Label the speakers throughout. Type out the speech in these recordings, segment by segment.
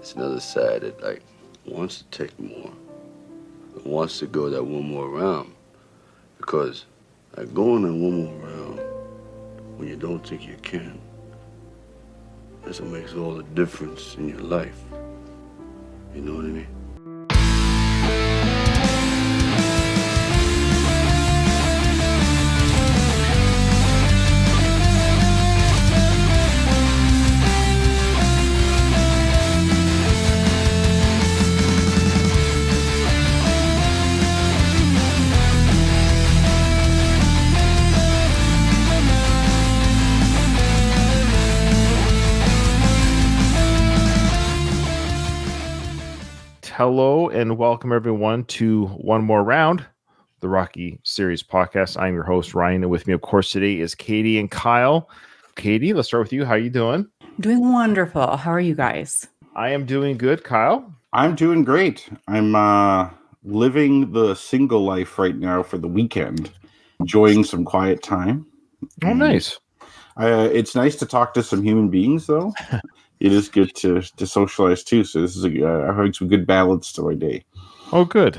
Speaker 1: it's another side that like wants to take more, wants to go that one more round, because like going that one more round when you don't think you can, that's what makes all the difference in your life. You know what I mean?
Speaker 2: Hello and welcome everyone to One More Round, the Rocky Series podcast. I'm your host, Ryan, and with me, of course, today is Katie and Kyle. Katie, let's start with you. How are you doing?
Speaker 3: Doing wonderful. How are you guys?
Speaker 2: I am doing good. Kyle?
Speaker 4: I'm doing great. I'm living the single life right now for the weekend, enjoying some quiet time.
Speaker 2: Oh, nice.
Speaker 4: It's nice to talk to some human beings, though. It is good to socialize too. So this is having some good balance to my day.
Speaker 2: Oh, good.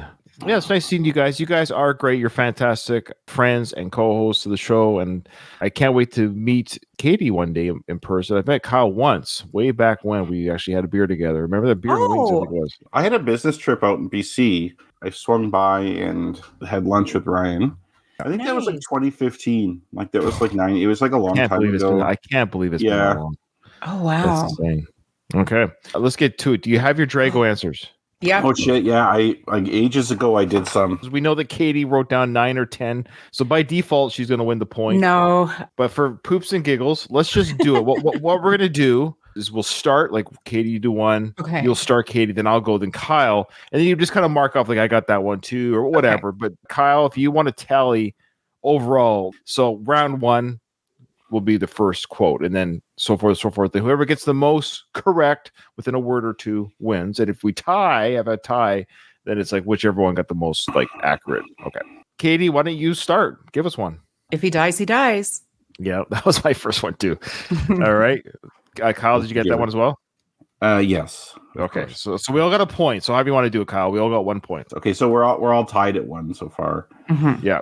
Speaker 2: Yeah, it's nice seeing you guys. You guys are great. You're fantastic friends and co-hosts of the show, and I can't wait to meet Katie one day in person. I met Kyle once, way back when we actually had a beer together. Remember that beer and wings? I think it was.
Speaker 4: I had a business trip out in BC. I swung by and had lunch with Ryan. I think that was like 2015. Like that was like 9. It was like a long time ago.
Speaker 2: I can't believe it's been that long.
Speaker 3: Oh, wow.
Speaker 2: That's insane. Okay, let's get to it. Do you have your Drago answers?
Speaker 3: Yeah.
Speaker 4: Oh, shit. Yeah. Like ages ago, I did some.
Speaker 2: We know that Katie wrote down 9 or 10. So by default, she's going to win the point.
Speaker 3: No.
Speaker 2: But for poops and giggles, let's just do it. What we're going to do is we'll start, like, Katie, you do one.
Speaker 3: Okay.
Speaker 2: You'll start, Katie, then I'll go, then Kyle. And then you just kind of mark off, like, I got that one too, or whatever. Okay. But Kyle, if you want to tally overall, so round one will be the first quote, and then so forth. And whoever gets the most correct within a word or two wins. And if we have a tie, then it's like whichever one got the most like accurate. Okay. Katie, why don't you start? Give us one.
Speaker 3: If he dies, he dies.
Speaker 2: Yeah, that was my first one too. All right. Kyle, did you get that one as well?
Speaker 4: Yes.
Speaker 2: Okay. So we all got a point. So however you want to do it, Kyle, we all got 1 point.
Speaker 4: Okay, so we're all tied at 1 so far.
Speaker 3: Mm-hmm.
Speaker 2: Yeah.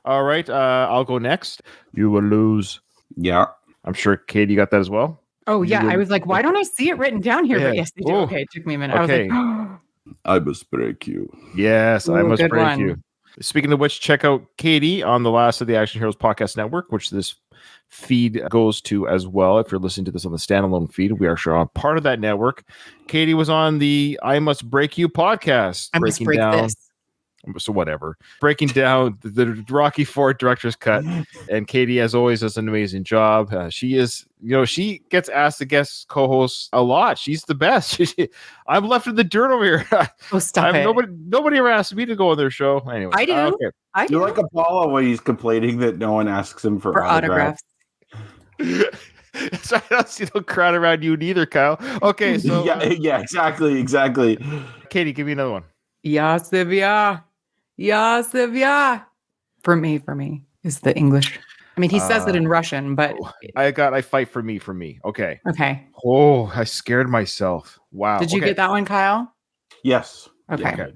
Speaker 2: All right. I'll go next. You will lose.
Speaker 4: Yeah.
Speaker 2: I'm sure Katie got that as well.
Speaker 3: Oh, yeah. I was like, why don't I see it written down here?
Speaker 2: Yeah.
Speaker 3: But yes, they do.
Speaker 2: Oh.
Speaker 3: Okay, it took me a minute.
Speaker 2: Okay.
Speaker 3: I was like,
Speaker 4: I must break you.
Speaker 2: Yes, I must
Speaker 3: good
Speaker 2: break
Speaker 3: one.
Speaker 2: you. Speaking of which, check out Katie on the Last of the Action Heroes Podcast Network, which this feed goes to as well. If you're listening to this on the standalone feed, we are sure on part of that network. Katie was on the I Must Break You podcast.
Speaker 3: I must break this.
Speaker 2: So whatever. Breaking down the Rocky IV director's cut. And Katie, as always, does an amazing job. She is, she gets asked to guest co-host a lot. She's the best. I'm left in the dirt over here.
Speaker 3: Oh, stop it.
Speaker 2: Nobody ever asked me to go on their show. Anyway,
Speaker 3: I do.
Speaker 2: Okay.
Speaker 3: I do.
Speaker 4: You're like Apollo when he's complaining that no one asks him for autographs.
Speaker 2: So I don't see no crowd around you neither, Kyle. Okay, so
Speaker 4: yeah, exactly.
Speaker 2: Katie, give me another one.
Speaker 3: Yeah, Sylvia. For me is the English. I mean, he says it in Russian, but
Speaker 2: I fight for me. Okay.
Speaker 3: Okay.
Speaker 2: Oh, I scared myself. Wow.
Speaker 3: Did you get that one, Kyle?
Speaker 4: Yes.
Speaker 3: Okay.
Speaker 4: Yeah.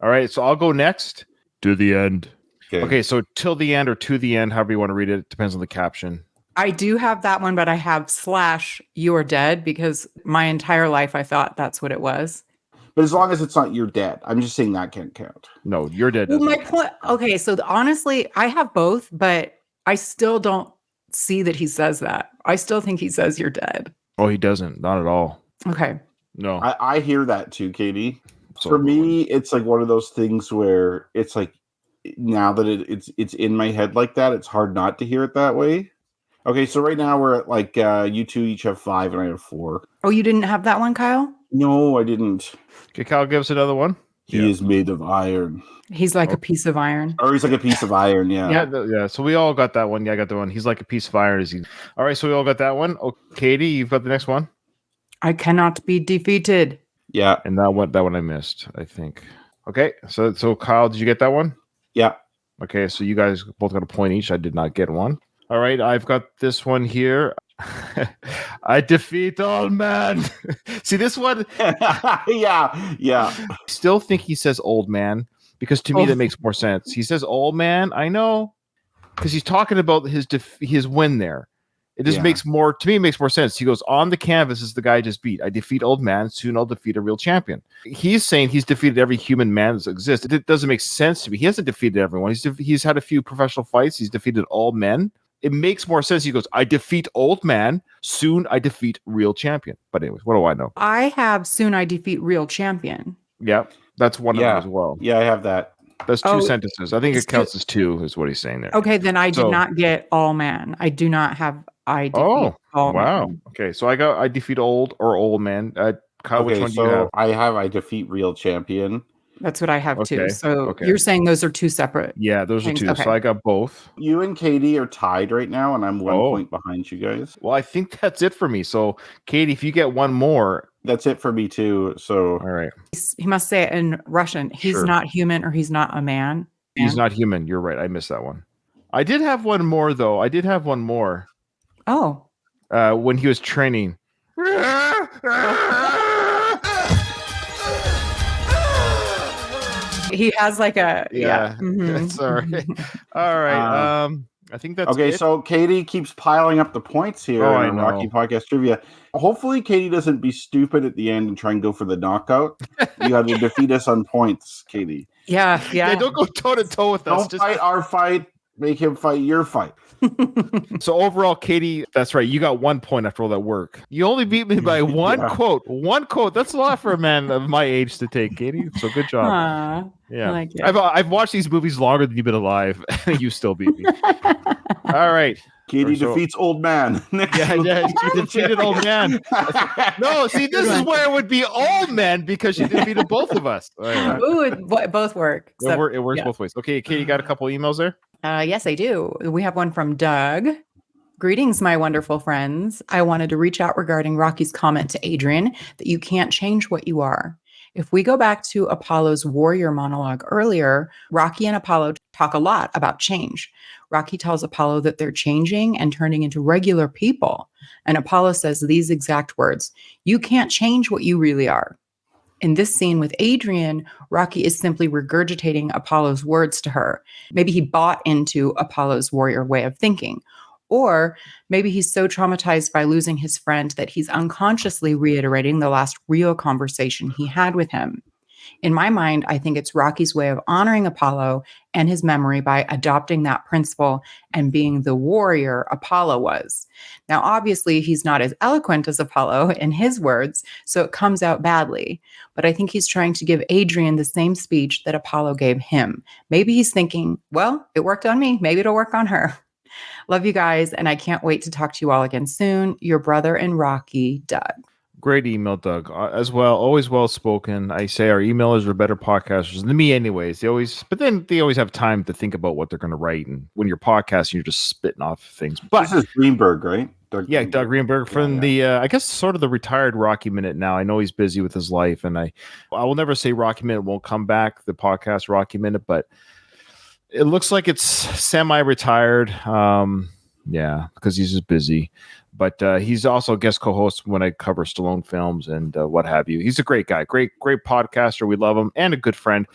Speaker 2: All right, so I'll go next. To the end. Okay, so till the end or to the end, however you want to read it, depends on the caption.
Speaker 3: I do have that one, but I have / you are dead because my entire life I thought that's what it was.
Speaker 4: But as long as it's not you're dead, I'm just saying that can't count.
Speaker 2: No, you're dead.
Speaker 3: Well, my point. Okay, so honestly, I have both, but I still don't see that he says that. I still think he says you're dead.
Speaker 2: Oh, he doesn't. Not at all.
Speaker 3: Okay.
Speaker 2: No.
Speaker 4: I hear that too, Katie.
Speaker 2: So
Speaker 4: for me, it's like one of those things where it's like now that it's in my head like that, it's hard not to hear it that way. Okay, so right now we're at like you two each have 5 and I have 4.
Speaker 3: Oh, you didn't have that one, Kyle?
Speaker 4: No, I didn't.
Speaker 2: Okay, Kyle, give us another one.
Speaker 4: He is made of iron.
Speaker 3: He's like a piece of iron.
Speaker 4: Or he's like a piece of iron, yeah.
Speaker 2: Yeah. So we all got that one. Yeah, I got the one. He's like a piece of iron. All right, so we all got that one. Oh, Katie, you've got the next one.
Speaker 3: I cannot be defeated.
Speaker 4: Yeah.
Speaker 2: And that one I missed, I think. Okay, so Kyle, did you get that one?
Speaker 4: Yeah.
Speaker 2: Okay, so you guys both got a point each. I did not get one. All right, I've got this one here. I defeat all man. See this one?
Speaker 4: yeah.
Speaker 2: I still think he says old man because to me that makes more sense. He says old man. I know because he's talking about his win there. It just makes more to me. It makes more sense. He goes on the canvas as the guy I just beat. I defeat old man. Soon I'll defeat a real champion. He's saying he's defeated every human man that exists. It doesn't make sense to me. He hasn't defeated everyone. He's had a few professional fights. He's defeated all men. It makes more sense. He goes, I defeat old man. Soon I defeat real champion. But anyways, what do I know?
Speaker 3: I have soon I defeat real champion.
Speaker 2: Yeah, that's one of them as well.
Speaker 4: Yeah, I have that.
Speaker 2: That's two sentences. I think it counts as two, is what he's saying there.
Speaker 3: Okay, then I did not get all man. I do not have I defeat all man.
Speaker 2: Okay, so I defeat old or old man. Kyle, which one do you have?
Speaker 4: I defeat real champion.
Speaker 3: That's what I have too. So you're saying those are two separate.
Speaker 2: Yeah, those are two. Okay. So I got both.
Speaker 4: You and Katie are tied right now, and I'm 1 point behind you guys.
Speaker 2: Well, I think that's it for me. So, Katie, if you get one more.
Speaker 4: That's it for me too. So,
Speaker 2: all right.
Speaker 3: He must say it in Russian. He's not human or he's not a man.
Speaker 2: He's not human. You're right. I missed that one. I did have one more, though.
Speaker 3: Oh.
Speaker 2: When he was training.
Speaker 3: He has like a
Speaker 2: Sorry. All right. I think that's
Speaker 4: okay.
Speaker 2: It.
Speaker 4: So Katie keeps piling up the points here in Rocky Podcast Trivia. Hopefully, Katie doesn't be stupid at the end and try and go for the knockout. You got to defeat us on points, Katie.
Speaker 3: Yeah.
Speaker 2: Don't go toe to toe with us.
Speaker 4: Don't fight our fight. Make him fight your fight.
Speaker 2: So overall, Katie, that's right. You got 1 point after all that work. You only beat me by one quote. One quote. That's a lot for a man of my age to take, Katie. So good job. Yeah,
Speaker 3: I like it.
Speaker 2: I've watched these movies longer than you've been alive, and you still beat me. All right.
Speaker 4: Katie defeats old man.
Speaker 2: Yeah, she defeated old man. No, see, this is where it would be old men because she defeated both of us. Right.
Speaker 3: Ooh, both work.
Speaker 2: It works both ways. Okay, Katie, you got a couple emails there?
Speaker 3: Yes, I do. We have one from Doug. Greetings, my wonderful friends. I wanted to reach out regarding Rocky's comment to Adrian that you can't change what you are. If we go back to Apollo's warrior monologue earlier, Rocky and Apollo talk a lot about change. Rocky tells Apollo that they're changing and turning into regular people. And Apollo says these exact words, "You can't change what you really are." In this scene with Adrian, Rocky is simply regurgitating Apollo's words to her. Maybe he bought into Apollo's warrior way of thinking. Or maybe he's so traumatized by losing his friend that he's unconsciously reiterating the last real conversation he had with him. In my mind, I think it's Rocky's way of honoring Apollo and his memory by adopting that principle and being the warrior Apollo was. Now, obviously, he's not as eloquent as Apollo in his words, so it comes out badly. But I think he's trying to give Adrian the same speech that Apollo gave him. Maybe he's thinking, well, it worked on me. Maybe it'll work on her. Love you guys, and I can't wait to talk to you all again soon. Your brother and Rocky, Doug.
Speaker 2: Great email, Doug. As well, always well spoken. I say our emailers are better podcasters than me, anyways. They always have time to think about what they're going to write. And when you're podcasting, you're just spitting off things. But
Speaker 4: this is Greenberg, right? Doug
Speaker 2: Greenberg from the I guess sort of the retired Rocky Minute now. I know he's busy with his life, and I will never say Rocky Minute won't come back. The podcast Rocky Minute, but it looks like it's semi-retired. Because he's just busy. But he's also a guest co-host when I cover Stallone films and what have you. He's a great guy, great podcaster. We love him, and a good friend.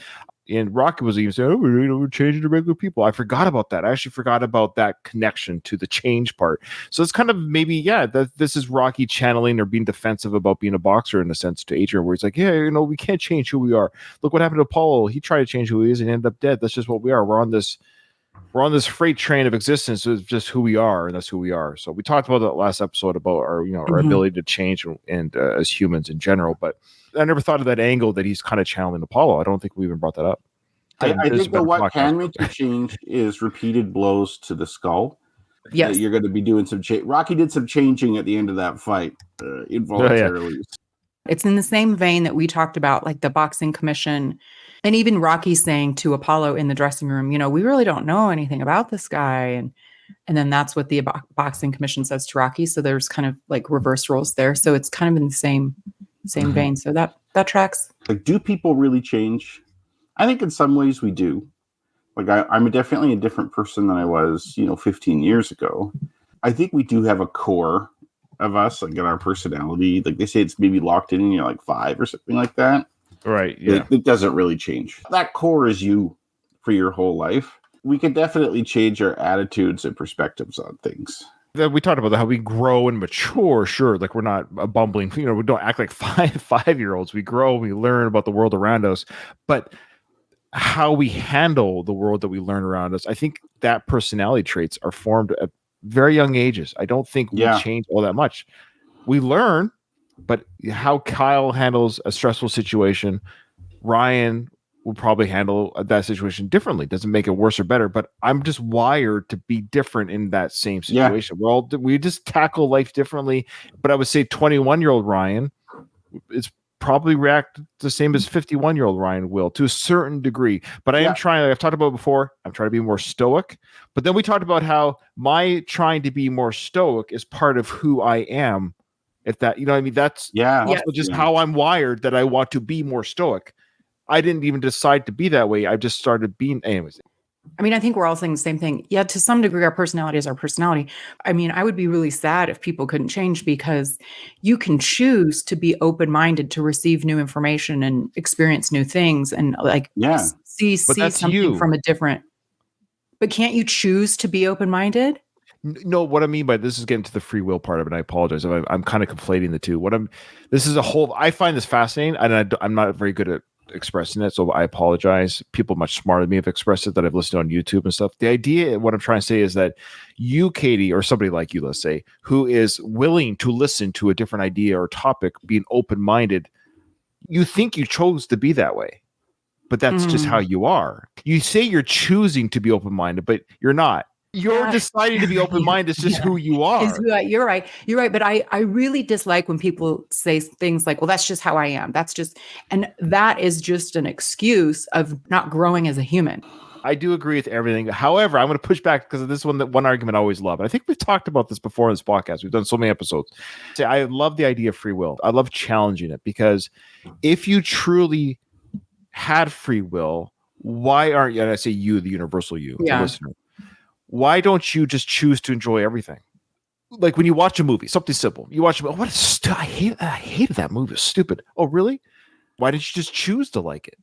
Speaker 2: And Rocky was even saying, we're changing to regular people. I forgot about that. I actually forgot about that connection to the change part. So it's kind of maybe, this is Rocky channeling or being defensive about being a boxer in a sense to Adrian, where he's like, we can't change who we are. Look what happened to Apollo. He tried to change who he is and ended up dead. That's just what we are. We're on this freight train of existence. It's just who we are, and that's who we are. So we talked about that last episode about our ability to change and as humans in general. But I never thought of that angle that he's kind of channeling Apollo. I don't think we even brought that up.
Speaker 4: I think that what can make you change is repeated blows to the skull.
Speaker 3: Yes,
Speaker 4: you're going to be doing some change. Rocky did some changing at the end of that fight, involuntarily.
Speaker 3: It's in the same vein that we talked about, like the boxing commission. And even Rocky saying to Apollo in the dressing room, we really don't know anything about this guy. And then that's what the boxing commission says to Rocky. So there's kind of like reverse roles there. So it's kind of in the same vein. So that tracks.
Speaker 4: Like, do people really change? I think in some ways we do. Like I'm definitely a different person than I was, 15 years ago. I think we do have a core of us, like in our personality. Like they say it's maybe locked in you're like 5 or something like that.
Speaker 2: Right. Yeah.
Speaker 4: It doesn't really change. That core is you for your whole life. We can definitely change our attitudes and perspectives on things.
Speaker 2: We talked about how we grow and mature. Sure, like we're not a bumbling. We don't act like 5-year-olds. We grow. We learn about the world around us, but how we handle the world that we learn around us, I think that personality traits are formed at very young ages. I don't think we change all that much. We learn, but how Kyle handles a stressful situation, Ryan will probably handle that situation differently. Doesn't make it worse or better, but I'm just wired to be different in that same situation. We just tackle life differently. But I would say 21-year-old Ryan is probably react the same as 51-year-old Ryan will to a certain degree. But I am trying, like I've talked about before, I'm trying to be more stoic. But then we talked about how my trying to be more stoic is part of who I am. If that, you know what I mean? That's also just how I'm wired, that I want to be more stoic. I didn't even decide to be that way. I just started being, anyways.
Speaker 3: I mean, I think we're all saying the same thing. Yeah, to some degree, our personality is our personality. I mean, I would be really sad if people couldn't change, because you can choose to be open-minded to receive new information and experience new things and see something from a different. But can't you choose to be open-minded?
Speaker 2: No, what I mean by this is getting to the free will part of it. And I apologize. I'm kind of conflating the two. I find this fascinating, and I'm not very good at expressing it, so I apologize. People much smarter than me have expressed it, that I've listened on YouTube and stuff. The idea, what I'm trying to say is that you, Katie, or somebody like you, let's say, who is willing to listen to a different idea or topic, being open-minded, you think you chose to be that way, but that's just how you are. You say you're choosing to be open-minded, but you're not. You're deciding to be open-minded. It's just who you are.
Speaker 3: You're right. You're right. But I really dislike when people say things like, well, that's just how I am. And that is just an excuse of not growing as a human.
Speaker 2: I do agree with everything. However, I'm going to push back, because this is one argument I always love. And I think we've talked about this before in this podcast. We've done so many episodes. I love the idea of free will. I love challenging it, because if you truly had free will, why aren't you, and I say you, the universal you, the listener, why don't you just choose to enjoy everything? Like when you watch a movie, something simple. You watch a movie, I hated that movie. It's stupid. Oh, really? Why didn't you just choose to like it?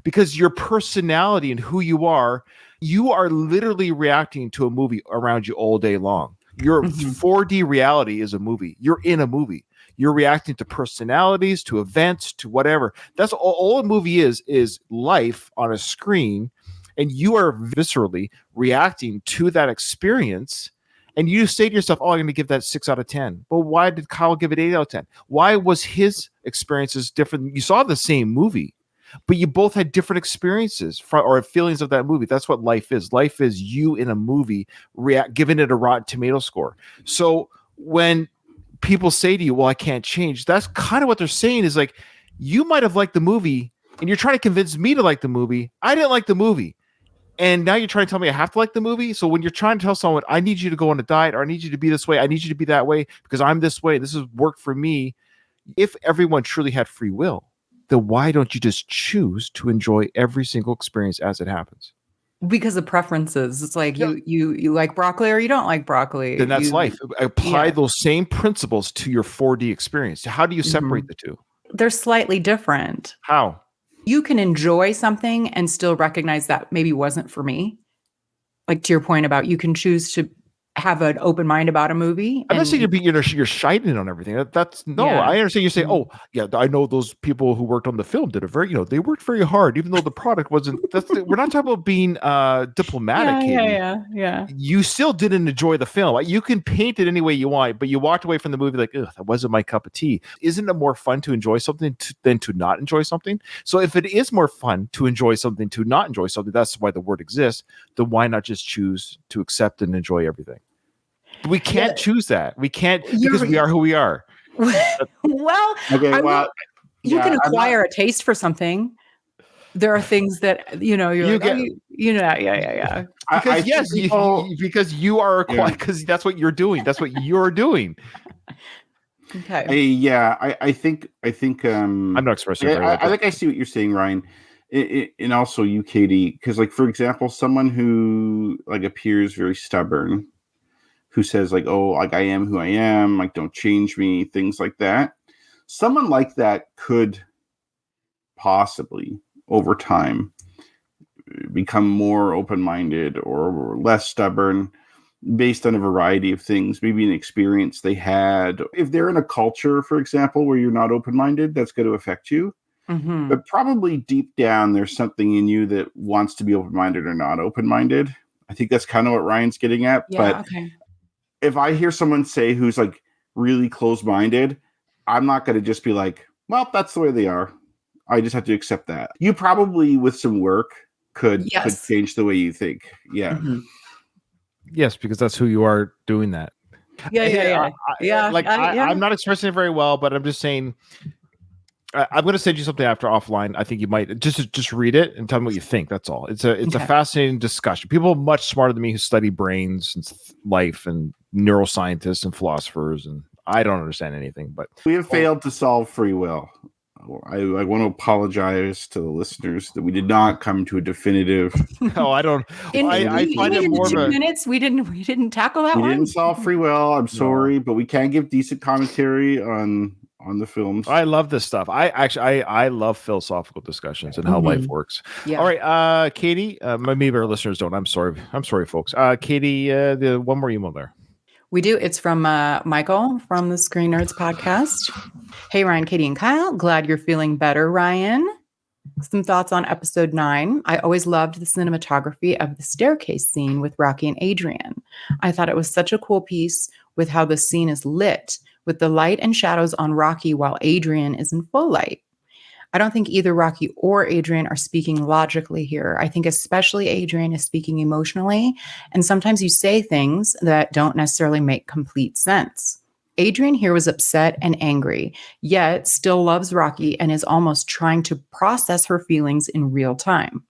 Speaker 2: Because your personality and who you are literally reacting to a movie around you all day long. Your 4D reality is a movie. You're in a movie. You're reacting to personalities, to events, to whatever. That's all a movie is life on a screen. And you are viscerally reacting to that experience. And you say to yourself, oh, I'm going to give that 6 out of 10. But why did Kyle give it 8 out of 10? Why was his experiences different? You saw the same movie, but you both had different experiences or feelings of that movie. That's what life is. Life is you in a movie, giving it a Rotten Tomato score. So when people say to you, well, I can't change, that's kind of what they're saying, is like, you might have liked the movie and you're trying to convince me to like the movie. I didn't like the movie. And now you're trying to tell me I have to like the movie. So when you're trying to tell someone, I need you to go on a diet, or I need you to be this way, I need you to be that way because I'm this way, this has worked for me. If everyone truly had free will, then why don't you just choose to enjoy every single experience as it happens?
Speaker 3: Because of preferences. It's like you like broccoli or you don't like broccoli.
Speaker 2: Then that's life. Apply those same principles to your 4D experience. How do you separate the two?
Speaker 3: They're slightly different.
Speaker 2: How?
Speaker 3: You can enjoy something and still recognize that maybe wasn't for me. Like to your point about you can choose to have an open mind about a movie.
Speaker 2: I'm not saying you're shiting on everything. I understand you say, oh yeah, I know those people who worked on the film did they worked very hard, even though the product wasn't. We're not talking about being diplomatic.
Speaker 3: Yeah.
Speaker 2: You still didn't enjoy the film. You can paint it any way you want, but you walked away from the movie like, ugh, that wasn't my cup of tea. Isn't it more fun to enjoy something than to not enjoy something? So if it is more fun to enjoy something to not enjoy something, that's why the word exists. Then why not just choose to accept and enjoy everything? We can't choose that. We can't, because we are who we are.
Speaker 3: Well, you can acquire a taste for something. There are things that yeah.
Speaker 2: Because you are because that's what you're doing. That's what you're doing.
Speaker 3: Okay.
Speaker 4: I think
Speaker 2: I'm not expressing.
Speaker 4: I think I see what you're saying, Ryan. And also you, Katie, because like for example, someone who like appears very stubborn, who says like, oh, like I am who I am, like don't change me, things like that. Someone like that could possibly over time become more open-minded or less stubborn based on a variety of things, maybe an experience they had. If they're in a culture, for example, where you're not open-minded, that's going to affect you.
Speaker 3: Mm-hmm.
Speaker 4: But probably deep down, there's something in you that wants to be open-minded or not open-minded. I think that's kind of what Ryan's getting at.
Speaker 3: Yeah,
Speaker 4: but
Speaker 3: okay.
Speaker 4: if I hear someone say who's like really closed-minded, I'm not going to just be like, well, that's the way they are. I just have to accept that. You probably, with some work, could change the way you think. Yeah.
Speaker 3: Mm-hmm.
Speaker 2: Yes, because that's who you are doing that.
Speaker 3: Yeah.
Speaker 2: I'm not expressing it very well, but I'm just saying. I'm going to send you something after offline. I think you might just read it and tell me what you think. That's all. It's a fascinating discussion. People much smarter than me who study brains and life and neuroscientists and philosophers, and I don't understand anything. But
Speaker 4: we have failed to solve free will. I want to apologize to the listeners that we did not come to a definitive.
Speaker 2: No, I don't. I find it more of
Speaker 3: 2 minutes. We didn't tackle that.
Speaker 4: We
Speaker 3: one.
Speaker 4: didn't solve free will. I'm sorry, but we can give decent commentary on the films.
Speaker 2: I love this stuff. I love philosophical discussions and how life works.
Speaker 3: Yeah.
Speaker 2: All right, Katie. Maybe our listeners don't. I'm sorry, folks. Katie, the one more email there.
Speaker 3: We do. It's from Michael from the Screen Nerds podcast. Hey, Ryan, Katie, and Kyle. Glad you're feeling better, Ryan. Some thoughts on episode 9. I always loved the cinematography of the staircase scene with Rocky and Adrian. I thought it was such a cool piece with how the scene is lit, with the light and shadows on Rocky while Adrian is in full light. I don't think either Rocky or Adrian are speaking logically here. I think especially Adrian is speaking emotionally, and sometimes you say things that don't necessarily make complete sense. Adrian here was upset and angry, yet still loves Rocky and is almost trying to process her feelings in real time.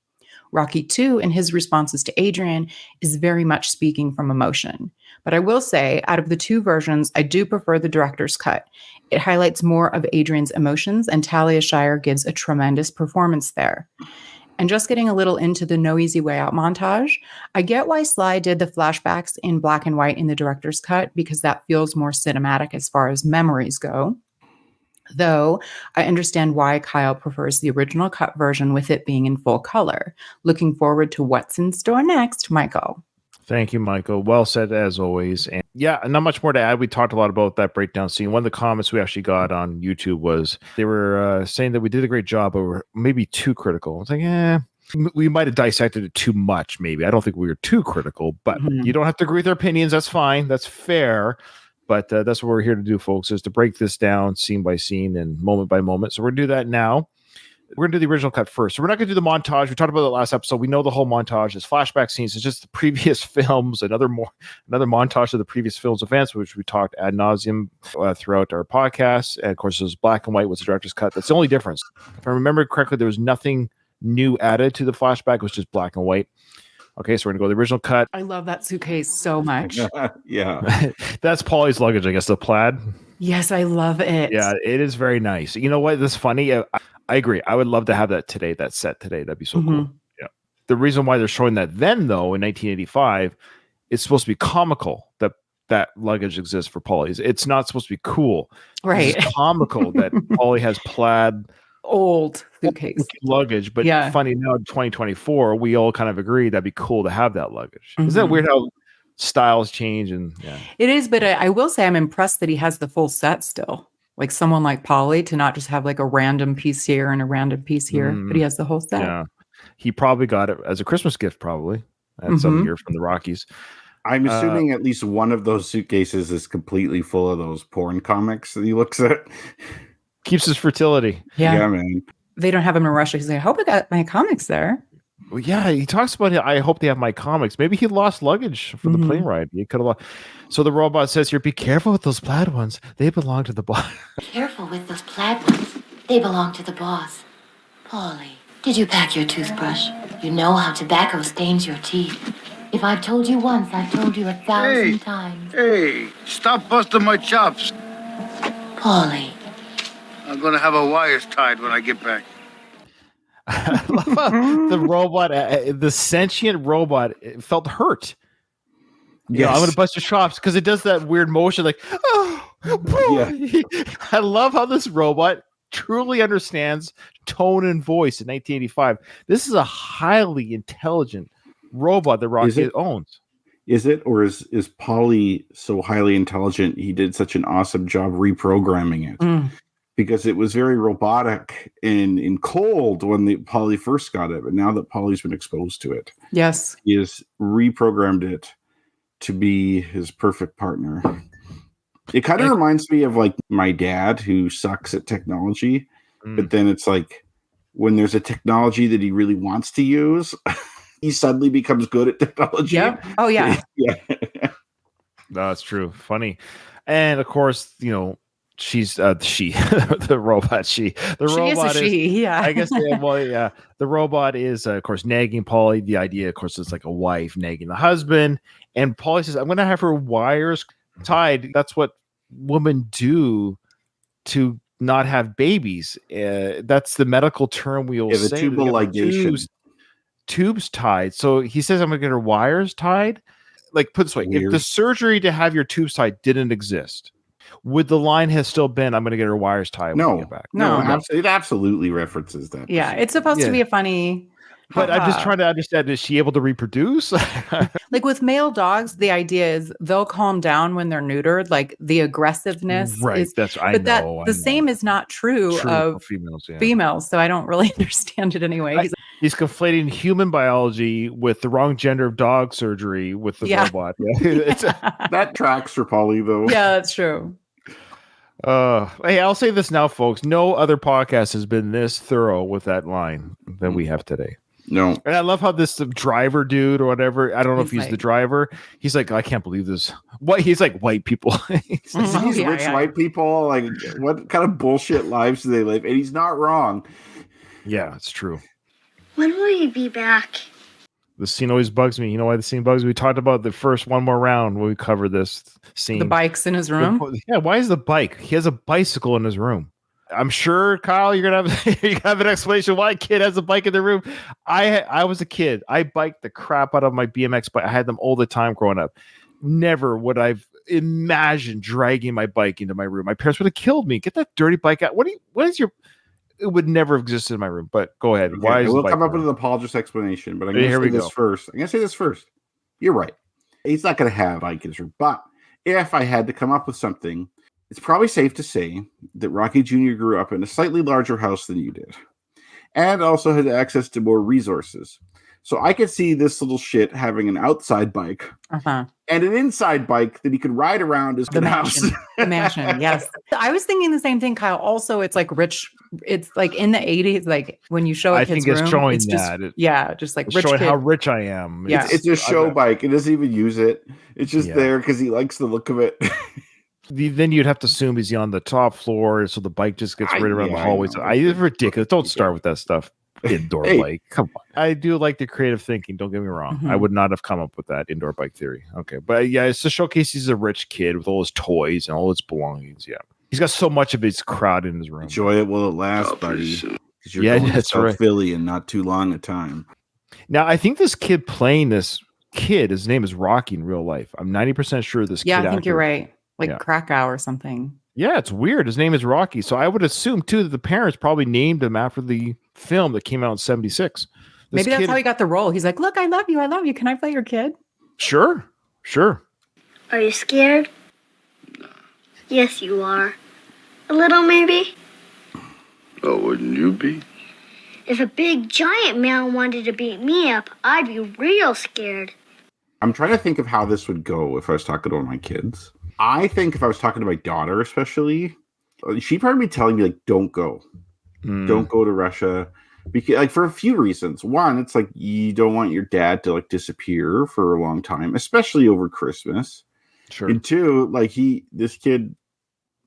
Speaker 3: Rocky, too, in his responses to Adrian, is very much speaking from emotion. But I will say, out of the two versions, I do prefer the director's cut. It highlights more of Adrian's emotions, and Talia Shire gives a tremendous performance there. And just getting a little into the No Easy Way Out montage, I get why Sly did the flashbacks in black and white in the director's cut, because that feels more cinematic as far as memories go. Though I understand why Kyle prefers the original cut version with it being in full color. Looking forward to what's in store next, Michael.
Speaker 2: Thank you, Michael. Well said, as always. And yeah, not much more to add. We talked a lot about that breakdown scene. One of the comments we actually got on YouTube was they were saying that we did a great job, but we're maybe too critical. I was like, we might have dissected it too much, maybe. I don't think we were too critical, but you don't have to agree with their opinions. That's fine. That's fair. But that's what we're here to do, folks, is to break this down scene by scene and moment by moment. So we're going to do that now. We're going to do the original cut first. So we're not going to do the montage. We talked about it last episode. We know the whole montage is flashback scenes. It's just the previous films, another montage of the previous films events, which we talked ad nauseum throughout our podcast. And of course, it was black and white was the director's cut. That's the only difference. If I remember correctly, there was nothing new added to the flashback. It was just black and white. Okay, so we're going to go to the original cut.
Speaker 3: I love that suitcase so much.
Speaker 4: Yeah.
Speaker 2: That's Polly's luggage, I guess, the plaid.
Speaker 3: Yes, I love it.
Speaker 2: Yeah, it is very nice. You know what? This is funny. I agree. I would love to have that today, that set today. That'd be so cool. Yeah. The reason why they're showing that then, though, in 1985, it's supposed to be comical that luggage exists for Polly's. It's not supposed to be cool.
Speaker 3: Right.
Speaker 2: It's iscomical that Polly has plaid
Speaker 3: old suitcase
Speaker 2: luggage, but funny now in 2024 we all kind of agree that'd be cool to have that luggage. Isn't that weird how styles change? And
Speaker 3: it is, but I will say I'm impressed that he has the full set still, like someone like Polly, to not just have like a random piece here and a random piece here, but he has the whole set.
Speaker 2: Yeah, he probably got it as a Christmas gift probably at some year from the Rockies.
Speaker 4: I'm assuming at least one of those suitcases is completely full of those porn comics that he looks at.
Speaker 2: Keeps his fertility.
Speaker 3: Yeah,
Speaker 4: man.
Speaker 3: They don't have him in Russia. He's like, I hope I got my comics there.
Speaker 2: Well, yeah, he talks about it. I hope they have my comics. Maybe he lost luggage for the plane ride. He could have lost. So the robot says here, be careful with those plaid ones. They belong to the boss.
Speaker 5: Careful with those plaid ones. They belong to the boss. Polly, did you pack your toothbrush? You know how tobacco stains your teeth. If I've told you once, I've told you 1,000 times.
Speaker 1: Hey, stop busting my chops.
Speaker 5: Polly.
Speaker 1: I'm going to have a wires tied when I get back.
Speaker 2: I love how the robot, the sentient robot, felt hurt. You know, I'm going to bust your chops because it does that weird motion like, oh,
Speaker 4: Yeah.
Speaker 2: I love how this robot truly understands tone and voice in 1985. This is a highly intelligent robot that Rocky owns.
Speaker 4: Is it, or is Polly so highly intelligent he did such an awesome job reprogramming it? Because it was very robotic and cold when Polly first got it, but now that Polly's been exposed to it,
Speaker 3: yes,
Speaker 4: he has reprogrammed it to be his perfect partner. It kind of reminds me of like my dad who sucks at technology, but then it's like when there's a technology that he really wants to use, he suddenly becomes good at technology.
Speaker 3: Yep. Oh yeah.
Speaker 4: Yeah.
Speaker 2: That's true. Funny. And of course, you know, she's the robot. The robot is
Speaker 3: yeah.
Speaker 2: I guess the robot is of course nagging Polly. The idea, of course, is like a wife nagging the husband. And Polly says, I'm gonna have her wires tied. That's what women do to not have babies. That's the medical term we'll say.
Speaker 4: The tubal ligation.
Speaker 2: Tubes tied. So he says, I'm gonna get her wires tied. Like, put it this way, if the surgery to have your tubes tied didn't exist, would the line have still been, I'm gonna get her wires tied when I get back?
Speaker 3: No.
Speaker 4: It absolutely references that.
Speaker 3: Yeah, it's supposed to be a funny.
Speaker 2: But I'm just trying to understand, is she able to reproduce?
Speaker 3: Like with male dogs, the idea is they'll calm down when they're neutered, like the aggressiveness.
Speaker 2: Right.
Speaker 3: The same is not true of females. So I don't really understand it anyway.
Speaker 2: He's conflating human biology with the wrong gender of dog surgery with the robot.
Speaker 4: That tracks for Polly, though.
Speaker 3: Yeah, that's true.
Speaker 2: Hey, I'll say this now, folks. No other podcast has been this thorough with that line than we have today.
Speaker 4: No.
Speaker 2: And I love how this driver dude or whatever, I don't know if he's the driver. He's like, I can't believe this. What? He's like, white people.
Speaker 4: These rich white people, like, what kind of bullshit lives do they live? And he's not wrong.
Speaker 2: Yeah, it's true.
Speaker 6: When will you be back?
Speaker 2: The scene always bugs me. You know why the scene bugs me? We talked about the first one more round when we covered this scene.
Speaker 3: The bike's in his room?
Speaker 2: Why is the bike? He has a bicycle in his room. I'm sure, Kyle, you're gonna have an explanation why a kid has a bike in their room. I was a kid. I biked the crap out of my BMX bike. I had them all the time growing up. Never would I've imagined dragging my bike into my room. My parents would have killed me. Get that dirty bike out. What is your? It would never have existed in my room. But go ahead. Why?
Speaker 4: We'll come up with an apologist explanation. But I'm going to say this first. I'm going to say this first. You're right. He's not going to have a bike in his room. But if I had to come up with something, it's probably safe to say that Rocky Jr. grew up in a slightly larger house than you did, and also had access to more resources. So I could see this little shit having an outside bike and an inside bike that he could ride around his house.
Speaker 3: The mansion, yes. I was thinking the same thing, Kyle. Also, it's like rich. It's like in the 80s, like when you show a kid's room. I think it's showing that. Just like
Speaker 2: it's
Speaker 3: rich
Speaker 2: showing
Speaker 3: kid.
Speaker 2: how rich I am.
Speaker 3: Yeah.
Speaker 4: It's a show bike. It doesn't even use it. It's just there because he likes the look of it.
Speaker 2: Then you'd have to assume he's on the top floor, so the bike just gets right around the hallway. It's ridiculous. Don't start with that stuff. Indoor bike. Come on. I do like the creative thinking. Don't get me wrong. I would not have come up with that indoor bike theory. Okay. But yeah, it's to showcase he's a rich kid with all his toys and all his belongings. Yeah. He's got so much of his crowd in his room.
Speaker 4: Enjoy it while it lasts, buddy. Because you're going to South Philly in not too long a time.
Speaker 2: Now, I think this kid playing this kid, his name is Rocky in real life. I'm 90% sure this kid.
Speaker 3: Yeah, I think you're right. Like Krakow or something.
Speaker 2: Yeah, it's weird. His name is Rocky. So I would assume, too, that the parents probably named him after the film that came out in 76.
Speaker 3: Maybe that's how he got the role. He's like, look, I love you. I love you. Can I play your kid?
Speaker 2: Sure.
Speaker 6: Are you scared?
Speaker 1: No.
Speaker 6: Yes, you are. A little, maybe.
Speaker 1: Oh, wouldn't you be?
Speaker 6: If a big giant man wanted to beat me up, I'd be real scared.
Speaker 4: I'm trying to think of how this would go if I was talking to one of my kids. I think if I was talking to my daughter, especially, she'd probably be telling me, like, don't go. Don't go to Russia. Because, like, for a few reasons. One, it's like you don't want your dad to, like, disappear for a long time, especially over Christmas.
Speaker 2: Sure.
Speaker 4: And two, like, this kid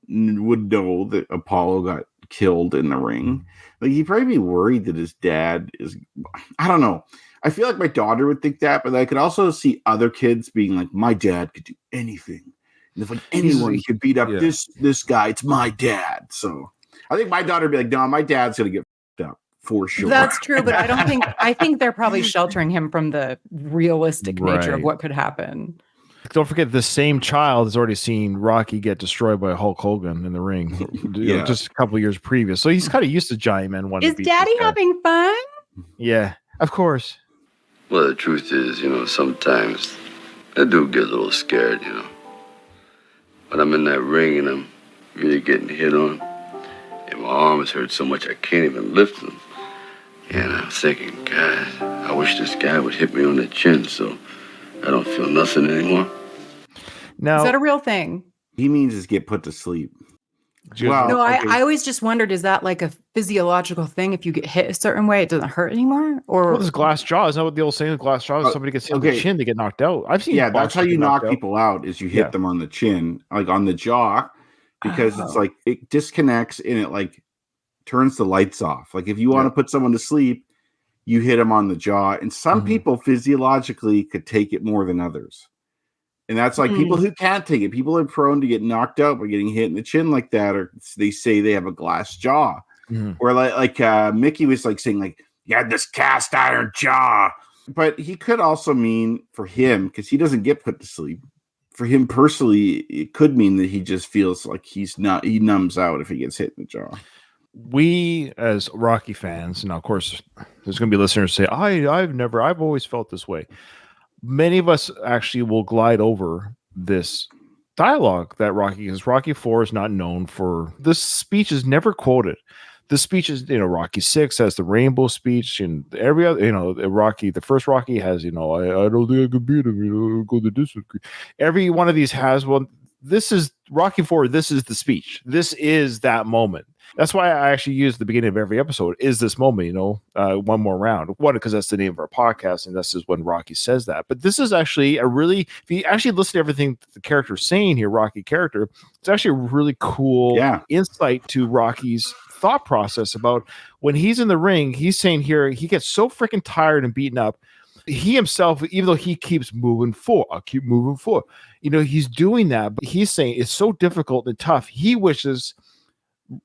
Speaker 4: would know that Apollo got killed in the ring. Like, he'd probably be worried that his dad is, I don't know. I feel like my daughter would think that, but I could also see other kids being like, my dad could do anything. And if like anyone could beat up this guy, it's my dad. So I think my daughter would be like, no, my dad's going to get f***ed up for sure.
Speaker 3: That's true, but I think they're probably sheltering him from the realistic nature of what could happen.
Speaker 2: don't forget the same child has already seen Rocky get destroyed by Hulk Hogan in the ring, just a couple of years previous. So he's kind of used to giant men wanting
Speaker 3: Is
Speaker 2: to beat
Speaker 3: Daddy
Speaker 2: this guy.
Speaker 3: having fun?
Speaker 2: Yeah, of course.
Speaker 1: Well, the truth is, sometimes I do get a little scared, But I'm in that ring and I'm really getting hit on. And my arms hurt so much I can't even lift them. And I'm thinking, God, I wish this guy would hit me on the chin so I don't feel nothing anymore.
Speaker 2: Now,
Speaker 3: Is that a real thing?
Speaker 4: He means is get put to sleep.
Speaker 2: Well,
Speaker 3: No,
Speaker 4: okay.
Speaker 3: I always just wondered, is that like a physiological thing? If you get hit a certain way, it doesn't hurt anymore? Or
Speaker 2: this glass jaw, isn't that what the old saying is? Glass jaw, somebody gets hit on the chin, they get knocked out. I've seen
Speaker 4: that's how
Speaker 2: boxers
Speaker 4: you
Speaker 2: get
Speaker 4: knock
Speaker 2: knocked out.
Speaker 4: people out is you hit them on the chin, like on the jaw, because it's like it disconnects and it like turns the lights off. Like if you want to put someone to sleep, you hit them on the jaw. And some people physiologically could take it more than others. And that's like people who can't take it. People are prone to get knocked out by getting hit in the chin like that, or they say they have a glass jaw. Or like Mickey was like saying like, you had this cast iron jaw. But he could also mean for him, because he doesn't get put to sleep. For him personally, it could mean that he just feels like he numbs out if he gets hit in the jaw.
Speaker 2: We as Rocky fans, now of course there's going to be listeners who say, I've always felt this way. Many of us actually will glide over this dialogue that Rocky, because Rocky 4 is not known for, this speech is never quoted. The speech is, Rocky 6 has the rainbow speech, and every other, the first Rocky has, I don't think I could beat him, go the distance. Every one of these has one. This is Rocky 4. This is the speech. This is that moment. That's why I actually use the beginning of every episode is this moment, one more round. One, because that's the name of our podcast, and this is when Rocky says that. But this is actually if you actually listen to everything the character's saying here, Rocky character, it's actually a really cool insight to Rocky's thought process about when he's in the ring. He's saying here, he gets so freaking tired and beaten up. He himself, even though he keeps moving forward, I'll keep moving forward. He's doing that, but he's saying it's so difficult and tough. He wishes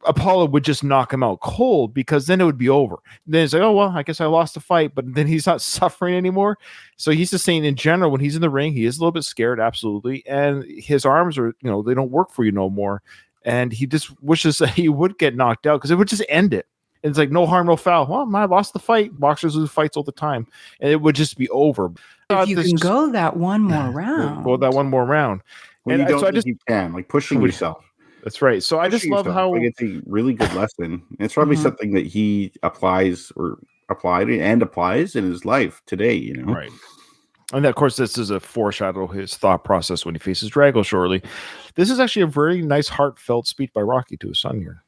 Speaker 2: Apollo would just knock him out cold, because then it would be over. Then it's like, oh, well, I guess I lost the fight, but then he's not suffering anymore. So he's just saying in general, when he's in the ring, he is a little bit scared, absolutely. And his arms are, they don't work for you no more. And he just wishes that he would get knocked out because it would just end it. And it's like, no harm, no foul. Well, I lost the fight. Boxers lose fights all the time. And it would just be over.
Speaker 3: If you can go that one more round.
Speaker 2: Go that one more round.
Speaker 4: When you don't think you can, like pushing yourself.
Speaker 2: That's right. So I just love how
Speaker 4: it's a really good lesson. It's probably something that he applies in his life today,
Speaker 2: Right. And of course, this is a foreshadow of his thought process when he faces Drago shortly. This is actually a very nice, heartfelt speech by Rocky to his son here.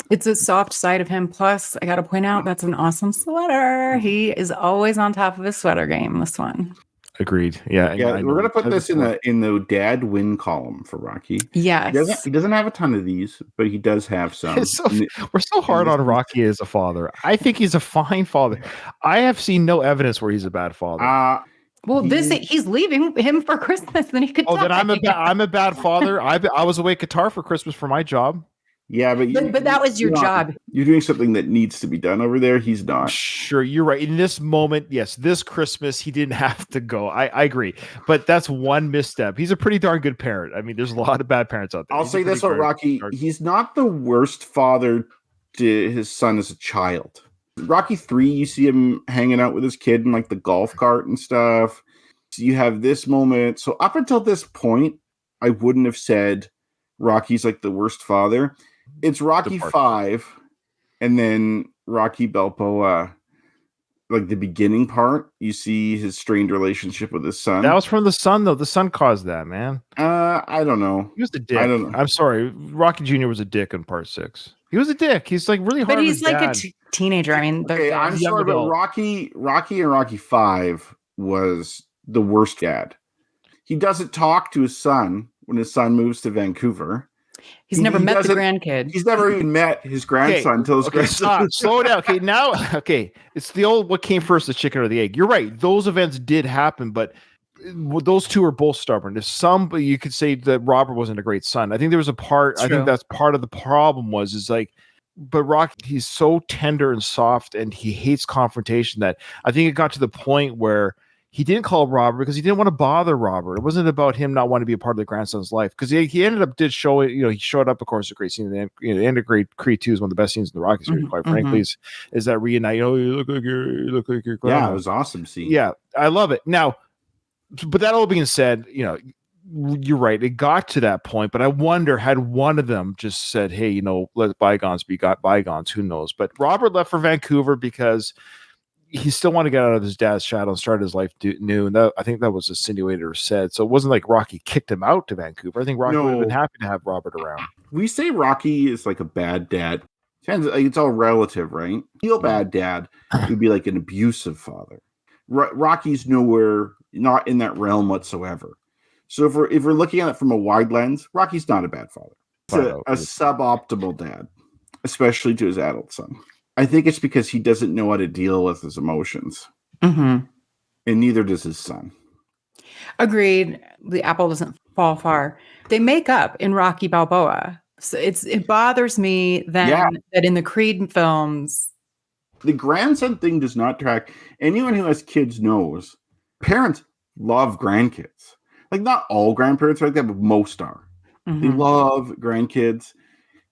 Speaker 3: It's a soft side of him. Plus, I got to point out, that's an awesome sweater. He is always on top of his sweater game, this one.
Speaker 2: Agreed. Yeah.
Speaker 4: We're going to put this in the dad win column for Rocky.
Speaker 3: Yes.
Speaker 4: He doesn't have a ton of these, but he does have some.
Speaker 2: We're so hard on Rocky as a father. I think he's a fine father. I have seen no evidence where he's a bad father.
Speaker 3: He's leaving him for Christmas, then he could.
Speaker 2: Oh, then I'm a bad father. I was away at Qatar for Christmas for my job.
Speaker 4: Yeah,
Speaker 3: but that was your job.
Speaker 4: You're doing something that needs to be done over there. He's not.
Speaker 2: Sure, you're right. In this moment, yes, this Christmas, he didn't have to go. I agree. But that's one misstep. He's a pretty darn good parent. I mean, there's a lot of bad parents out there.
Speaker 4: I'll say this about Rocky. He's not the worst father to his son as a child. Rocky 3, you see him hanging out with his kid in like the golf cart and stuff. So you have this moment. So up until this point, I wouldn't have said Rocky's like the worst father. It's Rocky 5 and then Rocky Balboa, like the beginning part. You see his strained relationship with his son.
Speaker 2: That was from the son, though. The son caused that, man.
Speaker 4: I don't know.
Speaker 2: He was a dick.
Speaker 4: I don't know.
Speaker 2: I'm sorry. Rocky Jr. was a dick in part 6. He was a dick. He's like really hard.
Speaker 3: But he's like a teenager. I mean,
Speaker 4: I'm sorry, but Rocky and Rocky 5 was the worst dad. He doesn't talk to his son when his son moves to Vancouver.
Speaker 3: He's never met the grandkid.
Speaker 4: He's never even met his grandson until his grandson.
Speaker 2: Slow down. It's the old what came first, the chicken or the egg. You're right. Those events did happen, but those two are both stubborn. You could say that Robert wasn't a great son. I think there was a part. I think that's part of the problem but Rocky, he's so tender and soft, and he hates confrontation that I think it got to the point where he didn't call Robert because he didn't want to bother Robert. It wasn't about him not wanting to be a part of the grandson's life, because he ended up he showed up, of course, a great scene. The end of Creed 2 is one of the best scenes in the Rocky series, quite frankly. Is that reunite? You look like your grandma.
Speaker 4: Yeah, it was awesome scene.
Speaker 2: Yeah, I love it. Now, but that all being said, you're right. It got to that point, but I wonder, had one of them just said, "Hey, let bygones be bygones." Who knows? But Robert left for Vancouver because he still wanted to get out of his dad's shadow and start his life new. And I think that was insinuated or said. So it wasn't like Rocky kicked him out to Vancouver. I think Rocky would have been happy to have Robert around.
Speaker 4: We say Rocky is like a bad dad. It's all relative, right? Real bad dad would be like an abusive father. Rocky's nowhere, not in that realm whatsoever. So if we're looking at it from a wide lens, Rocky's not a bad father. He's a suboptimal dad, especially to his adult son. I think it's because he doesn't know how to deal with his emotions. And neither does his son.
Speaker 3: Agreed. The apple doesn't fall far. They make up in Rocky Balboa. So it bothers me then that in the Creed films,
Speaker 4: the grandson thing does not track. Anyone who has kids knows parents love grandkids. Like, not all grandparents are like that, but most are. They love grandkids.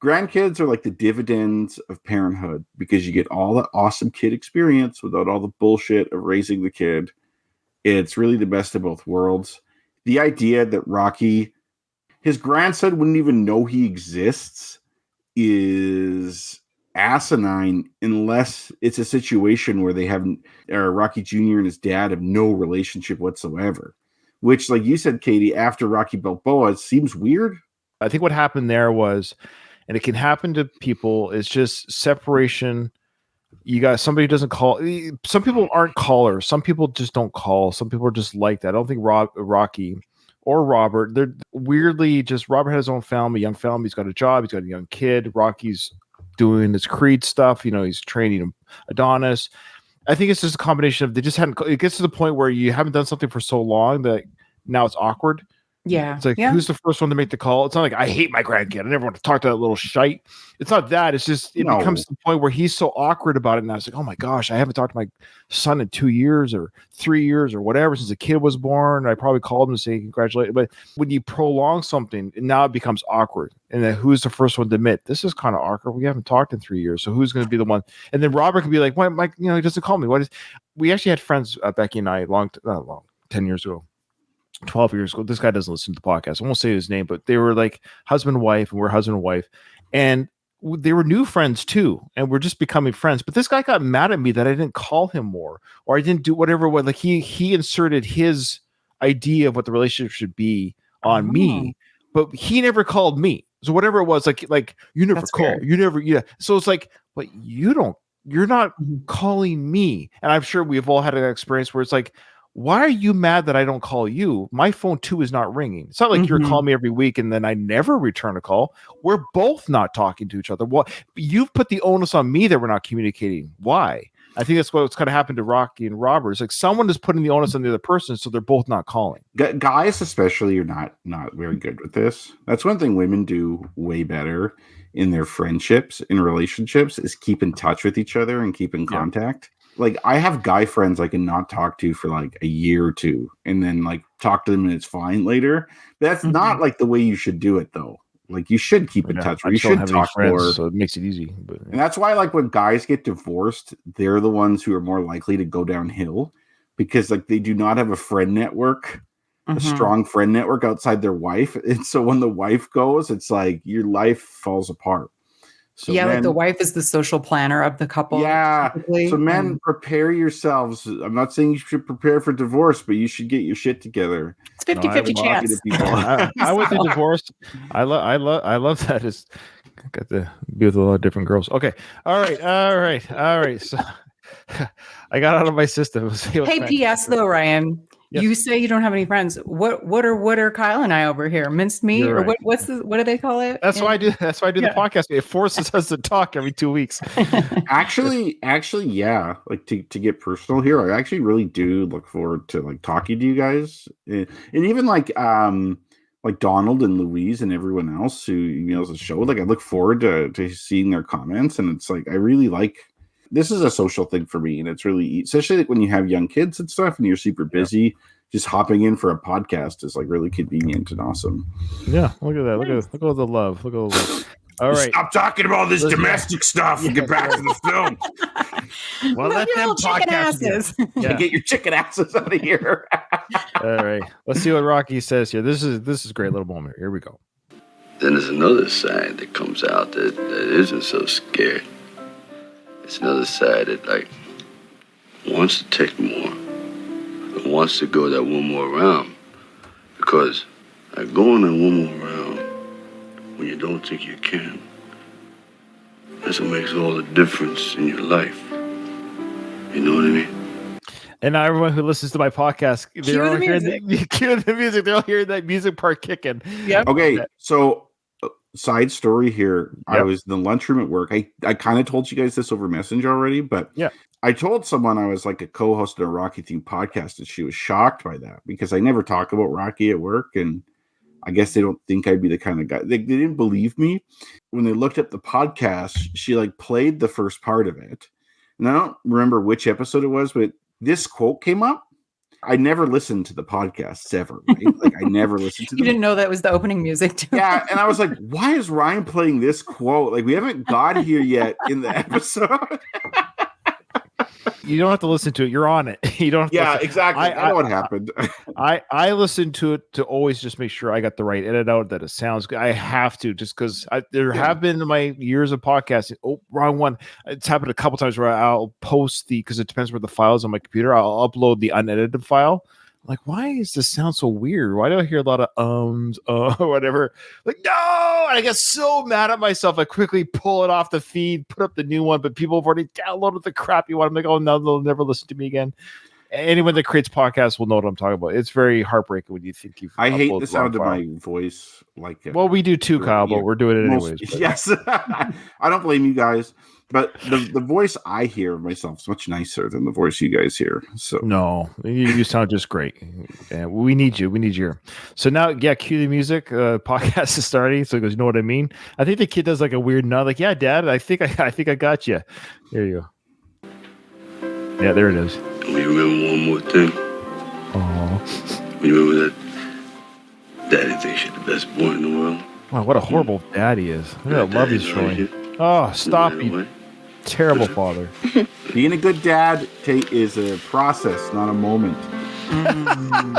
Speaker 4: Grandkids are like the dividends of parenthood, because you get all the awesome kid experience without all the bullshit of raising the kid. It's really the best of both worlds. The idea that Rocky, his grandson wouldn't even know he exists, is asinine, unless it's a situation where they haven't, or Rocky Jr. and his dad have no relationship whatsoever. Which, like you said, Katie, after Rocky Balboa, it seems weird.
Speaker 2: I think what happened there was, and it can happen to people, it's just separation. You got somebody who doesn't call. Some people aren't callers. Some people just don't call. Some people are just like that. I don't think Rocky or Robert, they're weirdly just, Robert has his own family, young family. He's got a job. He's got a young kid. Rocky's doing his Creed stuff. He's training Adonis. I think it's just a combination of, they just hadn't, it gets to the point where you haven't done something for so long that now it's awkward.
Speaker 3: Yeah.
Speaker 2: It's like, who's the first one to make the call? It's not like, I hate my grandkid, I never want to talk to that little shite. It's not that. It's just, it becomes to the point where he's so awkward about it. And I was like, oh my gosh, I haven't talked to my son in 2 years or 3 years or whatever, since the kid was born. I probably called him to say congratulations. But when you prolong something, now it becomes awkward. And then who's the first one to admit, this is kind of awkward? We haven't talked in 3 years. So who's going to be the one? And then Robert could be like, why, Mike, he doesn't call me. We actually had friends, Becky and I, 10 years ago. 12 years ago. This guy doesn't listen to the podcast. I won't say his name, but they were like husband and wife, and we're husband and wife. And they were new friends too. And we're just becoming friends. But this guy got mad at me that I didn't call him more, or I didn't do whatever it was. Like he inserted his idea of what the relationship should be on me, but he never called me. So whatever it was, like you never call, weird. You never, So it's like, but you're not calling me. And I'm sure we've all had an experience where it's like, why are you mad that I don't call you? My phone too is not ringing. It's not like you're calling me every week and then I never return a call. We're both not talking to each other. Well, you've put the onus on me that we're not communicating. Why? I think that's what's going to happen to Rocky and Robert. It's like someone is putting the onus on the other person, so they're both not calling.
Speaker 4: Guys, especially, are not very good with this. That's one thing women do way better in their friendships, in relationships, is keep in touch with each other and keep in contact. Like, I have guy friends I can not talk to for like a year or two, and then like talk to them and it's fine later. That's not like the way you should do it, though. Like, you should keep in touch. You should talk more.
Speaker 2: So it makes it easy.
Speaker 4: And that's why, like, when guys get divorced, they're the ones who are more likely to go downhill, because like they do not have a friend network, a strong friend network outside their wife. And so when the wife goes, it's like your life falls apart. So
Speaker 3: like the wife is the social planner of the couple.
Speaker 4: Yeah. Typically. So men, prepare yourselves. I'm not saying you should prepare for divorce, but you should get your shit together.
Speaker 3: It's 50-50 chance.
Speaker 2: I went through divorce. I love that. It's got to be with a lot of different girls. Okay. All right. So I got out of my system.
Speaker 3: Hey, P.S. though, Ryan. Yes. You say you don't have any friends. What are Kyle and I over here? Minced meat, or right. what do they call it?
Speaker 2: That's why I do. That's why I do the podcast. It forces us to talk every 2 weeks.
Speaker 4: Actually, yeah. Like to get personal here, I actually really do look forward to like talking to you guys, and even like Donald and Louise and everyone else who emails the show. Like, I look forward to seeing their comments, and it's like I really like this is a social thing for me, and it's really, especially like when you have young kids and stuff, and you're super busy. Just hopping in for a podcast is like really convenient and awesome.
Speaker 2: Yeah, look at that. Look at the love. Look at the love. All right.
Speaker 4: Stop talking about this domestic stuff and get back to the film.
Speaker 2: Well, let them podcast.
Speaker 4: Yeah. Get your chicken asses out of here.
Speaker 2: All right. Let's see what Rocky says here. This is a great little moment. Here we go.
Speaker 1: Then there's another side that comes out that isn't so scared. It's another side that like wants to take more. It wants to go that one more round. Because like going that one more round when you don't think you can, that's what makes all the difference in your life. You know what I mean?
Speaker 2: And now everyone who listens to my podcast, they're all hearing the music. They're all hearing that music part kicking.
Speaker 3: Yep.
Speaker 4: Okay, so side story here. Yep. I was in the lunchroom at work. I kind of told you guys this over Messenger already, but
Speaker 2: yeah.
Speaker 4: I told someone I was like a co-host of a Rocky themed podcast, and she was shocked by that because I never talk about Rocky at work, and I guess they don't think I'd be the kind of guy. They didn't believe me. When they looked up the podcast, she like played the first part of it, and I don't remember which episode it was, but this quote came up. I never listened to the podcasts ever. Right? Like I never listened to them.
Speaker 3: You didn't know that was the opening music too.
Speaker 4: Yeah, and I was like, why is Ryan playing this quote? Like we haven't got here yet in the episode.
Speaker 2: You don't have to listen to it. You're on it. You don't. Have to listen.
Speaker 4: Exactly. I know what happened.
Speaker 2: I listen to it to always just make sure I got the right edit out, that it sounds good. I have to, just because there have been in my years of podcasting. Oh, wrong one. It's happened a couple times where I'll post because it depends where the file is on my computer. I'll upload the unedited file. I'm like, why does this sound so weird? Why do I hear a lot of or whatever? Like, no! And I get so mad at myself. I quickly pull it off the feed, put up the new one, but people have already downloaded the crappy one. I'm like, oh no, they'll never listen to me again. Anyone that creates podcasts will know what I'm talking about. It's very heartbreaking when you think you've.
Speaker 4: I hate the sound of my voice. Like,
Speaker 2: well, we do too, Kyle, but we're doing it anyways.
Speaker 4: Yes, I don't blame you guys. But the voice I hear of myself is much nicer than the voice you guys hear. So
Speaker 2: no, you sound just great. And we need you. We need you. So now, cue the music. Podcast is starting. So he goes, you know what I mean? I think the kid does like a weird nod, like, yeah, Dad. I think I got you. There you go. Yeah, there it is.
Speaker 1: We remember one more thing.
Speaker 2: Oh.
Speaker 1: We remember that Daddy thinks you're the best boy in the world.
Speaker 2: Wow, what a horrible dad he is. Look at that love he's showing. Oh, stop, you terrible father.
Speaker 4: Being a good dad is a process, not a moment.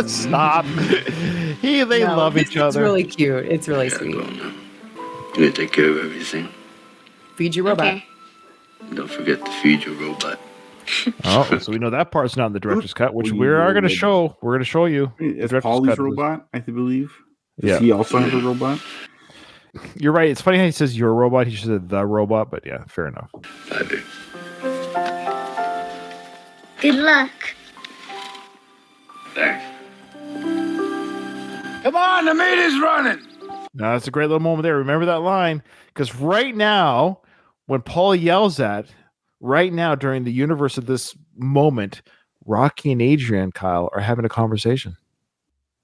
Speaker 2: Stop. They love each other.
Speaker 3: It's really cute. It's really sweet.
Speaker 1: You're gonna take care of everything.
Speaker 3: Feed your robot.
Speaker 6: Okay.
Speaker 1: Don't forget to feed your robot.
Speaker 2: Oh, so we know that part's not in the director's cut, which we are going to show. We're going to show you.
Speaker 4: It's Paulie's robot, I believe. Does he also have a robot?
Speaker 2: You're right. It's funny how he says your robot. He should have said the robot, but yeah, fair enough.
Speaker 1: I do.
Speaker 6: Good luck.
Speaker 1: Thanks.
Speaker 7: Come on, the meat is running.
Speaker 2: No, that's a great little moment there. Remember that line? Because right now, when Paul yells at, right now during the universe of this moment, Rocky and Adrian, Kyle, are having a conversation.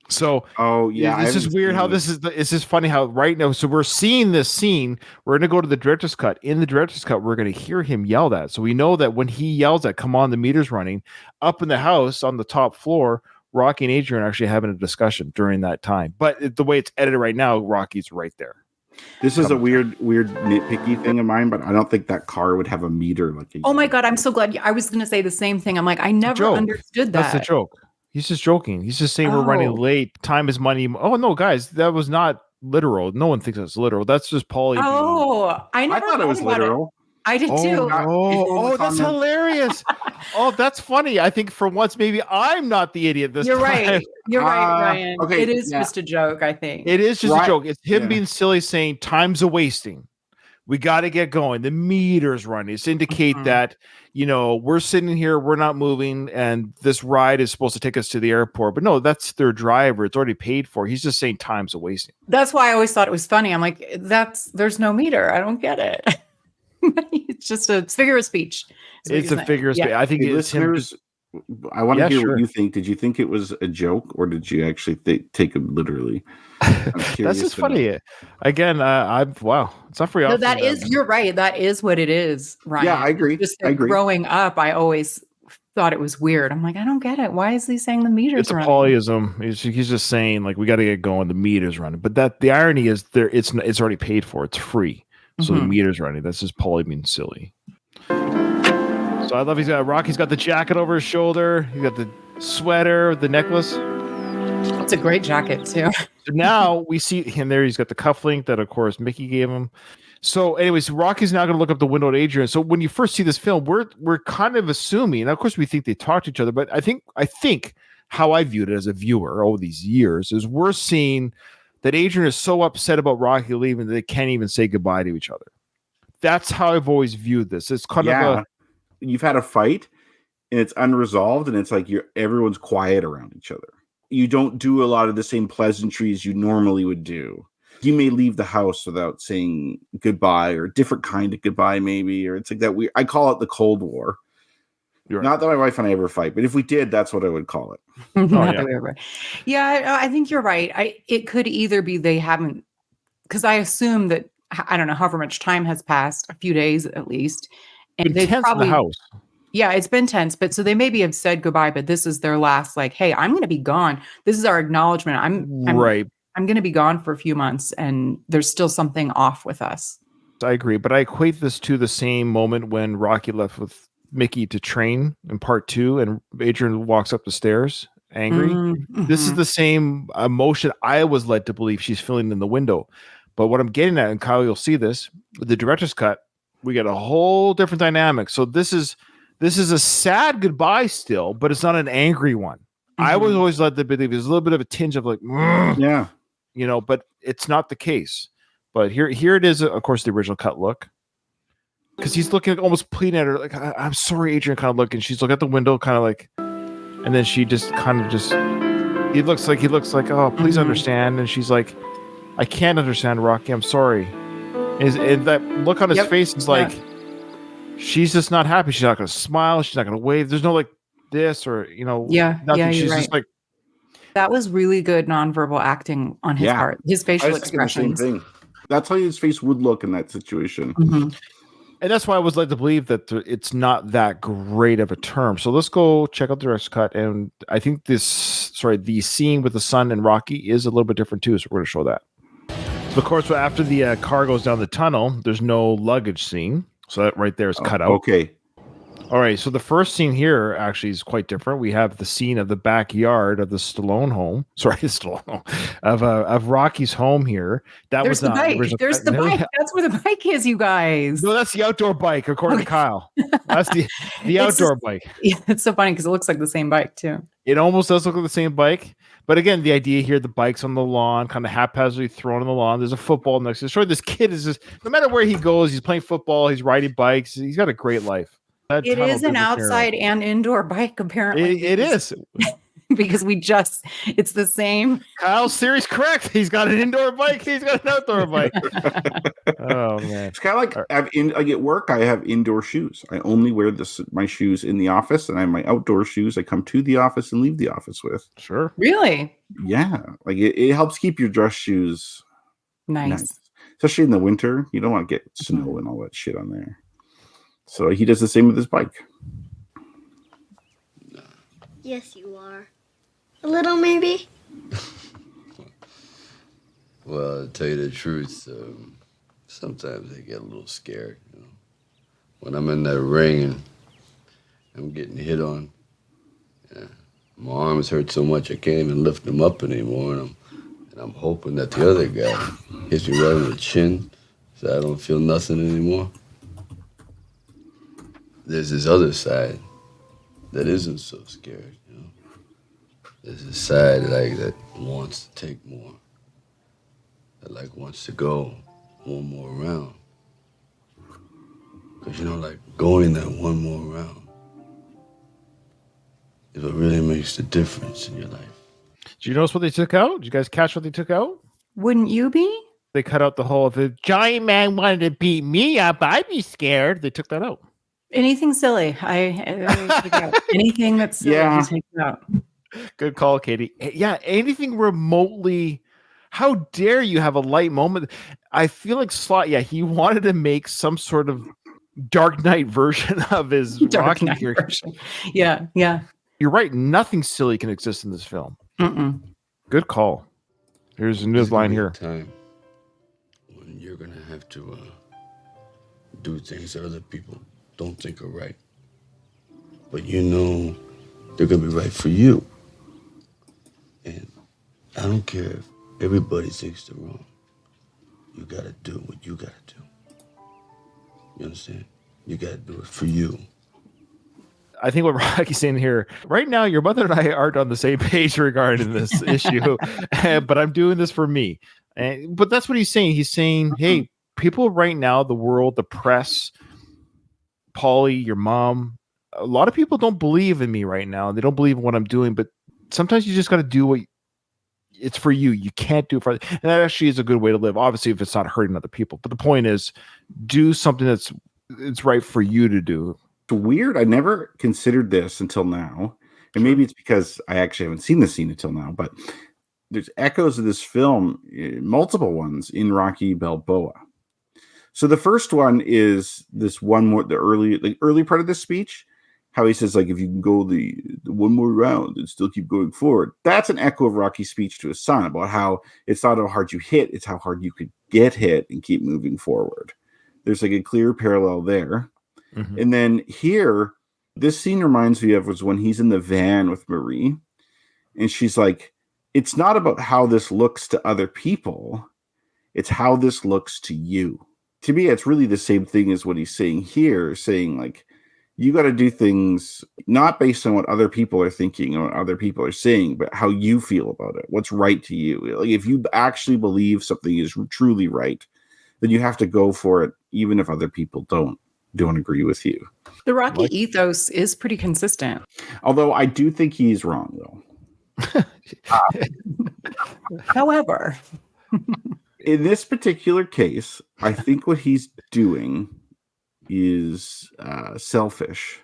Speaker 2: So, it's just weird how this is. It's just funny how right now. So we're seeing this scene. We're going to go to the director's cut. In the director's cut, we're going to hear him yell that. So we know that when he yells at, "Come on, the meter's running," up in the house on the top floor, Rocky and Adrian are actually having a discussion during that time. But the way it's edited right now, Rocky's right there.
Speaker 4: This is a weird nitpicky thing of mine, but I don't think that car would have a meter like.
Speaker 3: Oh my God, I'm so glad. I was going to say the same thing. I'm like, I never understood that.
Speaker 2: That's the joke. He's just joking. He's just saying we're running late. Time is money. Oh no, guys, that was not literal. No one thinks that's literal. That's just Paulie.
Speaker 3: I
Speaker 4: thought it was literal.
Speaker 3: I did too.
Speaker 2: That's hilarious. That's funny. I think for once, maybe I'm not the idiot this time.
Speaker 3: You're right, Ryan.
Speaker 4: Okay,
Speaker 3: it is just a joke, I think.
Speaker 2: It is just a joke. It's him being silly, saying time's a wasting. We got to get going. The meter's running. It's indicate that, we're sitting here, we're not moving, and this ride is supposed to take us to the airport. But no, that's their driver. It's already paid for. He's just saying time's a wasting.
Speaker 3: That's why I always thought it was funny. I'm like, there's no meter. I don't get it. It's just a figure of speech.
Speaker 2: It's a figure of speech. I think it's
Speaker 4: listeners. I want to
Speaker 2: Yeah,
Speaker 4: hear
Speaker 2: sure.
Speaker 4: what you think. Did you think it was a joke, or did you actually take it literally? I'm curious.
Speaker 2: That's just
Speaker 4: to know.
Speaker 2: funny. Again, wow, it's not very
Speaker 3: No,
Speaker 2: often.
Speaker 3: that is, you're right. That is what it is, Ryan.
Speaker 4: Yeah, I agree.
Speaker 3: It's just
Speaker 4: I
Speaker 3: that
Speaker 4: agree.
Speaker 3: growing up, I always thought it was weird. I'm like, I don't get it. Why is he saying the meter's
Speaker 2: It's a
Speaker 3: running?
Speaker 2: polyism. He's just saying like we got to get going. The meter's running, but the irony is it's already paid for. It's free, so the
Speaker 3: Mhm.
Speaker 2: meter's running. That's just poly being silly. So I love Rocky's got the jacket over his shoulder. He got the sweater, the necklace.
Speaker 3: It's a great jacket too.
Speaker 2: So now we see him there. He's got the cufflink that, of course, Mickey gave him. So, anyways, Rocky's now going to look up the window at Adrian. So when you first see this film, we're kind of assuming, and of course, we think they talk to each other. But I think how I viewed it as a viewer over these years is we're seeing that Adrian is so upset about Rocky leaving that they can't even say goodbye to each other. That's how I've always viewed this. It's kind of
Speaker 4: you've had a fight and it's unresolved, and it's like everyone's quiet around each other. You don't do a lot of the same pleasantries you normally would do. You may leave the house without saying goodbye, or a different kind of goodbye, maybe, or it's like that weird. I call it the Cold War.
Speaker 2: Right.
Speaker 4: Not that my wife and I ever fight, but if we did, that's what I would call it.
Speaker 3: Yeah, I think you're right. It could either be they haven't, because I assume that, I don't know, however much time has passed, a few days at least, and they probably
Speaker 2: in the house.
Speaker 3: Yeah, it's been tense, but so they maybe have said goodbye, but this is their last, like, hey, I'm going to be gone. This is our acknowledgement. I'm going to be gone for a few months, and there's still something off with us.
Speaker 2: I agree, but I equate this to the same moment when Rocky left with Mickey to train in part 2, and Adrian walks up the stairs angry.
Speaker 3: Mm-hmm.
Speaker 2: This is the same emotion I was led to believe she's feeling in the window. But what I'm getting at, and Kyle, you'll see this, with the director's cut, we get a whole different dynamic. So this is a sad goodbye still, but it's not an angry one. Mm-hmm. I was always led to believe there's a little bit of a tinge of like,
Speaker 4: yeah,
Speaker 2: but it's not the case. But here it is, of course, the original cut look. Because he's looking almost pleading at her, like, I'm sorry, Adrian, kind of looking. She's looking at the window, kind of like, and then she just kind of he looks like, oh, please understand. And she's like, I can't understand, Rocky. I'm sorry. And that look on his face is like, she's just not happy. She's not going to smile. She's not going to wave. There's no like this or, nothing. She's just like.
Speaker 3: That was really good nonverbal acting on his part. His facial expressions.
Speaker 4: The same thing. That's how his face would look in that situation.
Speaker 3: Mm-hmm.
Speaker 2: And that's why I was led to believe that it's not that great of a term. So let's go check out the director's cut. And I think the scene with the son and Rocky is a little bit different too. So we're going to show that. So of course, after the car goes down the tunnel, there's no luggage scene. So that right there is cut out.
Speaker 4: Okay.
Speaker 2: All right. So the first scene here actually is quite different. We have the scene of the backyard of the Stallone home. Sorry, of Rocky's home here.
Speaker 3: There's the bike. There's the bike. That's where the bike is, you guys.
Speaker 2: No, that's the outdoor bike, according to Kyle. That's the outdoor bike.
Speaker 3: Yeah, it's so funny because it looks like the same bike too.
Speaker 2: It almost does look like the same bike. But again, the idea here, the bike's on the lawn, kind of haphazardly thrown on the lawn. There's a football next to it. Sure, this kid is just, no matter where he goes, he's playing football, he's riding bikes. He's got a great life.
Speaker 3: It is an outside and indoor bike, apparently.
Speaker 2: It is.
Speaker 3: Because it's the same.
Speaker 2: Kyle's theory's correct. He's got an indoor bike. He's got an outdoor bike. Oh, man.
Speaker 4: It's kind of like at work, I have indoor shoes. I only wear my shoes in the office, and I have my outdoor shoes I come to the office and leave the office with.
Speaker 2: Sure.
Speaker 3: Really?
Speaker 4: Yeah. Like it helps keep your dress shoes
Speaker 3: nice.
Speaker 4: Especially in the winter. You don't want to get snow and all that shit on there. So he does the same with his bike.
Speaker 6: Yes, you are. A little, maybe.
Speaker 1: Well, to tell you the truth, sometimes I get a little scared. When I'm in that ring and I'm getting hit on, my arms hurt so much I can't even lift them up anymore, and I'm hoping that the other guy hits me right on the chin so I don't feel nothing anymore. There's this other side that isn't so scared, There's a side that wants to take more, that wants to go one more round. Because going that one more round is what really makes the difference in your life.
Speaker 2: Did you notice what they took out? Did you guys catch what they took out?
Speaker 3: Wouldn't you be?
Speaker 2: They cut out the whole, if a giant man wanted to beat me up, I'd be scared. They took that out.
Speaker 3: Anything silly. I take out. Anything that's silly,
Speaker 4: Yeah.
Speaker 3: he takes out.
Speaker 2: Good call, Katie. Yeah, anything remotely. How dare you have a light moment? I feel like Slot. Yeah, he wanted to make some sort of Dark Knight version of his
Speaker 3: Dark
Speaker 2: Rocky
Speaker 3: Knight
Speaker 2: character.
Speaker 3: version. Yeah.
Speaker 2: You're right. Nothing silly can exist in this film.
Speaker 3: Mm-mm.
Speaker 2: Good call. Here's
Speaker 1: There's
Speaker 2: this
Speaker 1: gonna
Speaker 2: line
Speaker 1: be a
Speaker 2: here.
Speaker 1: time when you're gonna have to do things that other people don't think are right, but you know they're gonna be right for you. And I don't care if everybody thinks they're wrong. You gotta do what you gotta do. You understand? You gotta do it for you.
Speaker 2: I think what Rocky's saying here, right now, your mother and I aren't on the same page regarding this issue, but I'm doing this for me. But that's what he's saying. He's saying, hey, people right now, the world, the press, Polly, your mom, a lot of people don't believe in me right now. They don't believe in what I'm doing, but sometimes you just got to do what it's for you. You can't do it for, and that actually is a good way to live. Obviously, if it's not hurting other people, but the point is, do something it's right for you to do.
Speaker 4: It's weird. I never considered this until now. And maybe it's because I actually haven't seen the scene until now, but there's echoes of this film, multiple ones in Rocky Balboa. So the first one is this one more, the early part of this speech, how he says, like, if you can go the one more round and still keep going forward. That's an echo of Rocky's speech to his son about how it's not how hard you hit, it's how hard you could get hit and keep moving forward. There's like a clear parallel there. Mm-hmm. And then here, this scene reminds me of was when he's in the van with Marie, and she's like, it's not about how this looks to other people, it's how this looks to you. To me, it's really the same thing as what he's saying here, saying like, you got to do things not based on what other people are thinking or what other people are saying, but how you feel about it, what's right to you. Like if you actually believe something is truly right, then you have to go for it, even if other people don't agree with you.
Speaker 3: The Rocky ethos is pretty consistent.
Speaker 4: Although I do think he's wrong, though.
Speaker 3: However,
Speaker 4: in this particular case, I think what he's doing is selfish.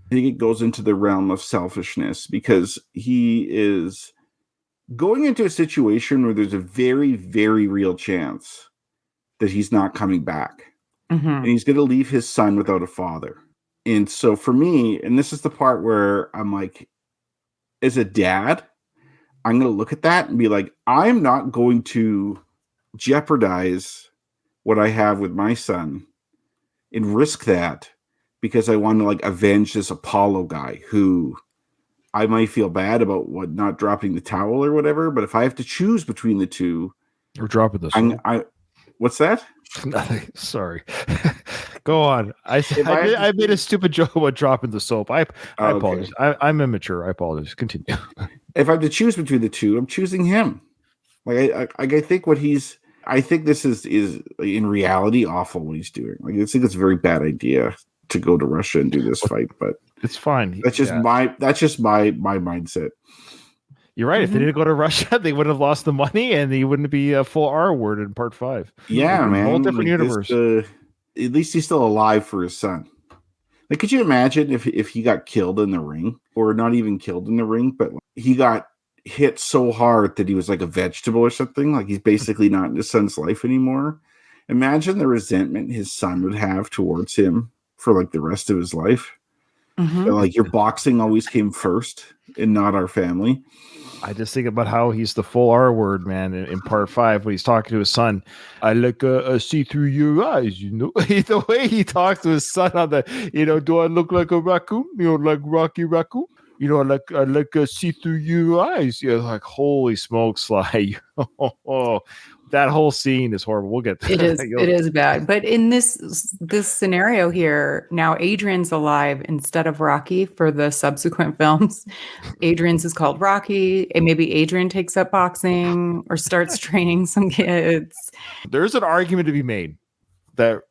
Speaker 4: I think it goes into the realm of selfishness because he is going into a situation where there's a very, very real chance that he's not coming back. Mm-hmm. And he's going to leave his son without a father. And so for me, and this is the part where I'm like, as a dad, I'm going to look at that and be like, I'm not going to jeopardize what I have with my son and risk that because I want to like avenge this Apollo guy who I might feel bad about not dropping the towel or whatever. But if I have to choose between the two,
Speaker 2: or dropping the
Speaker 4: what's that?
Speaker 2: Nothing. Sorry. Go on. I made a stupid joke about dropping the soap. I apologize. Okay. I'm immature. I apologize. Continue.
Speaker 4: If I have to choose between the two, I'm choosing him. Like I think what he's. I think this is in reality awful what he's doing. Like I think it's a very bad idea to go to Russia and do this fight, but
Speaker 2: it's fine.
Speaker 4: That's just my mindset.
Speaker 2: You're right. Mm-hmm. If they didn't go to Russia, they would have lost the money, and he wouldn't be a full R word in part 5.
Speaker 4: Yeah, man.
Speaker 2: A whole different universe.
Speaker 4: At least he's still alive for his son. Like, could you imagine if he got killed in the ring, or not even killed in the ring, but he got hit so hard that he was like a vegetable or something? Like he's basically not in his son's life anymore. Imagine the resentment his son would have towards him for like the rest of his life. Mm-hmm. So, like, your boxing always came first and not our family.
Speaker 2: I just think about how he's the full R word, man, in part 5 when he's talking to his son. I look see through your eyes, you know. The way he talks to his son on the, do I look like a raccoon? Like Rocky Raccoon? I like see through your eyes. Like, holy smokes, Sly. That whole scene is horrible. We'll get to
Speaker 3: it. It is bad. But in this scenario here, now Adrian's alive instead of Rocky for the subsequent films. Adrian's is called Rocky, and maybe Adrian takes up boxing or starts training some kids.
Speaker 2: There's an argument to be made that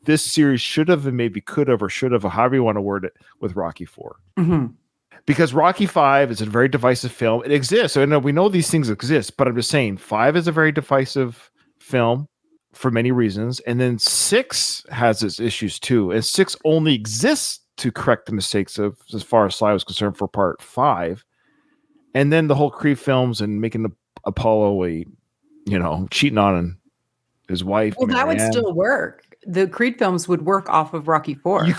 Speaker 2: this series should have and maybe could have or should have, or however you want to word it, with Rocky 4. Mm-hmm. Because Rocky 5 is a very divisive film. It exists. So we know these things exist, but I'm just saying 5 is a very divisive film. for many reasons. And then 6 has its issues too. And 6 only exists to correct the mistakes of, as far as Sly was concerned, for part 5. And then the whole Creed films and making the Apollo cheating on his wife.
Speaker 3: Well, that would
Speaker 2: Marianne.
Speaker 3: still work. The Creed films would work off of Rocky 4.
Speaker 2: You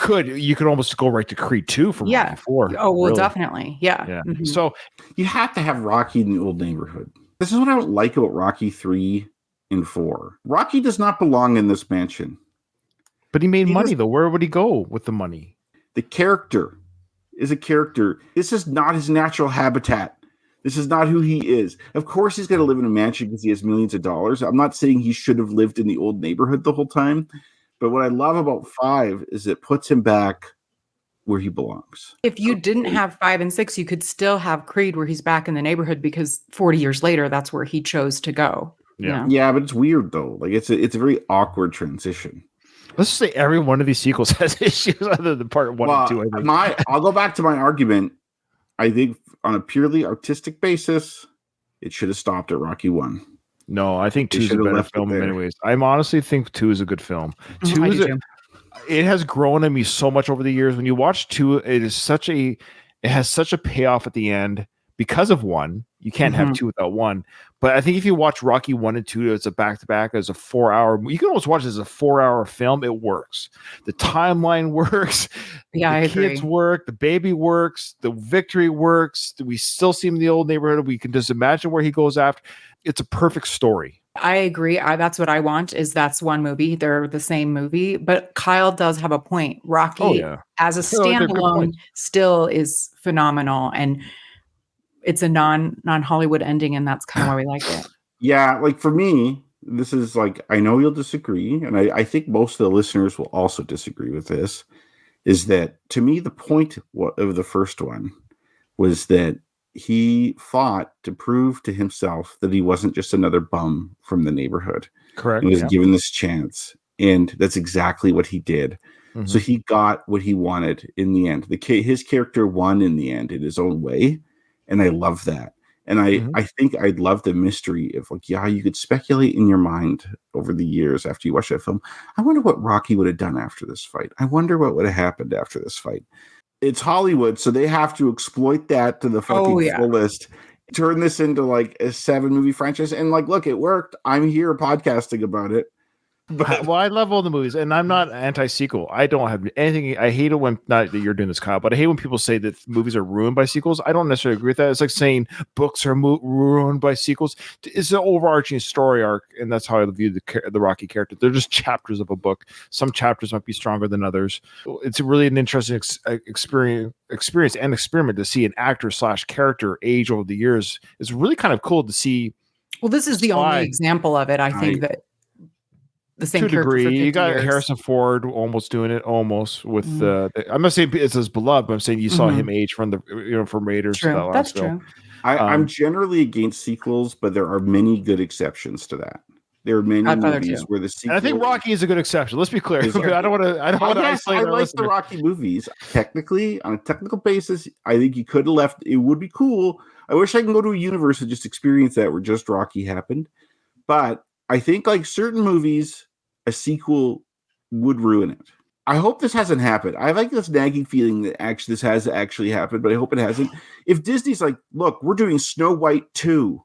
Speaker 2: could almost go right to Creed 2 from Rocky 4.
Speaker 3: Oh, well,
Speaker 2: really.
Speaker 3: definitely. Yeah.
Speaker 2: Mm-hmm. So
Speaker 4: you have to have Rocky in the old neighborhood. This is what I don't like about Rocky 3 and 4. Rocky does not belong in this mansion.
Speaker 2: But he made money, though. Where would he go with the money?
Speaker 4: The character is a character. This is not his natural habitat. This is not who he is. Of course, he's going to live in a mansion because he has millions of dollars. I'm not saying he should have lived in the old neighborhood the whole time. But what I love about 5 is it puts him back where he belongs.
Speaker 3: If you didn't have 5 and 6, you could still have Creed where he's back in the neighborhood because 40 years later, that's where he chose to go.
Speaker 2: Yeah.
Speaker 4: Yeah, but it's weird though. Like it's a very awkward transition.
Speaker 2: Let's just say every one of these sequels has issues other than part 1 and 2. I think.
Speaker 4: I'll go back to my argument. I think on a purely artistic basis, it should have stopped at Rocky 1.
Speaker 2: No, I think 2 is a better film in many ways. I honestly think 2 is a good film. 2 it has grown on me so much over the years. When you watch 2, it has such a payoff at the end because of 1. You can't have 2 without 1. But I think if you watch Rocky 1 and 2 as a back-to-back, as a 4-hour, you can almost watch it as a 4-hour film. It works. The timeline works.
Speaker 3: Yeah,
Speaker 2: the kids work. The baby works. The victory works. We still see him in the old neighborhood. We can just imagine where he goes after. It's a perfect story.
Speaker 3: I agree. That's what I want. That's one movie. They're the same movie. But Kyle does have a point. Rocky, as a standalone, still is phenomenal, and it's a non-Hollywood ending, and that's kind of why we like it.
Speaker 4: Yeah, like for me, this is like, I know you'll disagree, and I think most of the listeners will also disagree with this, is that to me, the point of the first one was that he fought to prove to himself that he wasn't just another bum from the neighborhood.
Speaker 2: Correct.
Speaker 4: He was given this chance, and that's exactly what he did. Mm-hmm. So he got what he wanted in the end. His character won in the end in his own way, and I love that. And I think I'd love the mystery of like, you could speculate in your mind over the years after you watch that film. I wonder what Rocky would have done after this fight. I wonder what would have happened after this fight. It's Hollywood, so they have to exploit that to the fucking fullest. Turn this into like a 7-movie franchise, and like, look, it worked. I'm here podcasting about it.
Speaker 2: But I love all the movies, and I'm not anti-sequel. I don't have anything. I hate it when, not that you're doing this, Kyle, but I hate when people say that movies are ruined by sequels. I don't necessarily agree with that. It's like saying books are ruined by sequels. It's an overarching story arc, and that's how I view the Rocky character. They're just chapters of a book. Some chapters might be stronger than others. It's really an interesting experience and experiment to see an actor / character age over the years. It's really kind of cool to see.
Speaker 3: Well, this is the only example of it, I think, that the same
Speaker 2: to a degree. You got
Speaker 3: years.
Speaker 2: Harrison Ford almost doing it, with I'm not saying it's his beloved, but I'm saying you saw him age from from Raiders.
Speaker 3: True. That's true.
Speaker 4: I'm generally against sequels, but there are many good exceptions to that. There are many movies where the sequel.
Speaker 2: And I think Rocky is a good exception. Let's be clear. I don't want to. I
Speaker 4: like the Rocky movies. Technically, on a technical basis, I think you could have left. It would be cool. I wish I can go to a universe and just experience that where just Rocky happened. But I think like certain movies, a sequel would ruin it. I hope this hasn't happened. I have like this nagging feeling that this has actually happened, but I hope it hasn't. If Disney's like, look, we're doing Snow White 2.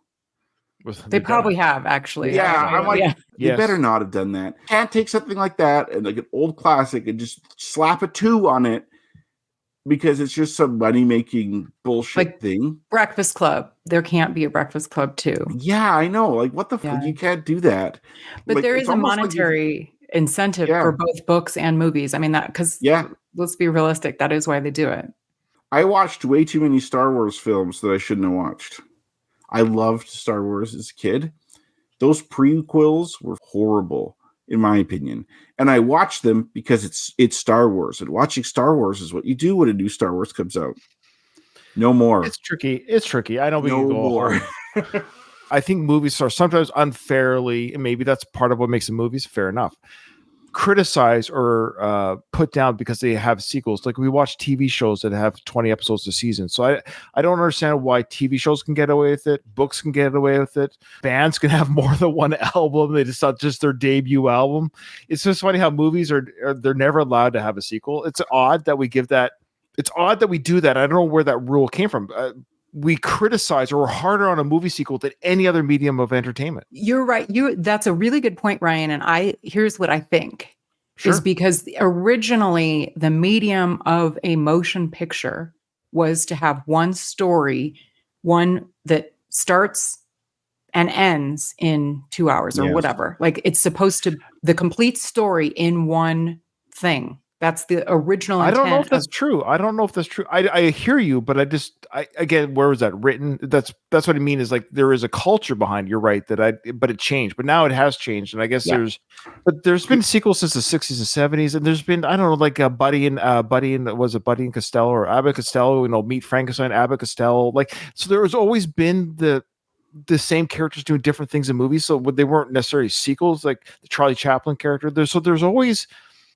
Speaker 3: They probably have, actually.
Speaker 4: Yeah, I'm like, you better not have done that. Can't take something like that and like an old classic and just slap a 2 on it because it's just some money-making bullshit thing.
Speaker 3: Breakfast Club. There can't be a Breakfast Club 2.
Speaker 4: Yeah, I know. Like, what the fuck? You can't do that.
Speaker 3: But
Speaker 4: like,
Speaker 3: there is a monetary incentive for both books and movies. I mean, let's be realistic. That is why they do it.
Speaker 4: I watched way too many Star Wars films that I shouldn't have watched. I loved Star Wars as a kid. Those prequels were horrible, in my opinion. And I watched them because it's Star Wars. And watching Star Wars is what you do when a new Star Wars comes out. No more.
Speaker 2: It's tricky. I know we can go more. I think movies are sometimes unfairly, and maybe that's part of what makes the movies fair enough. criticize or put down because they have sequels. Like we watch TV shows that have 20 episodes a season. So I don't understand why TV shows can get away with it, books can get away with it, bands can have more than one album. It's not just their debut album. It's just funny how movies they're never allowed to have a sequel. It's odd that we give that. It's odd that we do that. I don't know where that rule came from. We criticize or we're harder on a movie sequel than any other medium of entertainment.
Speaker 3: You're right. That's a really good point, Ryan. And here's what I think
Speaker 2: Sure.
Speaker 3: is because originally the medium of a motion picture was to have one story, one that starts and ends in 2 hours or whatever. Like it's supposed to the complete story in one thing. That's the original intent.
Speaker 2: I don't know if that's true. I hear you, but again, where was that written? That's what I mean is like there is a culture behind. You're right but it changed. But now it has changed, and I guess there's been sequels since the 60s and 70s, and there's been I don't know like Buddy and Buddy and Costello or Abbott Costello, Meet Frankenstein, Abbott Costello, like so. There has always been the same characters doing different things in movies, so they weren't necessarily sequels like the Charlie Chaplin character. There's always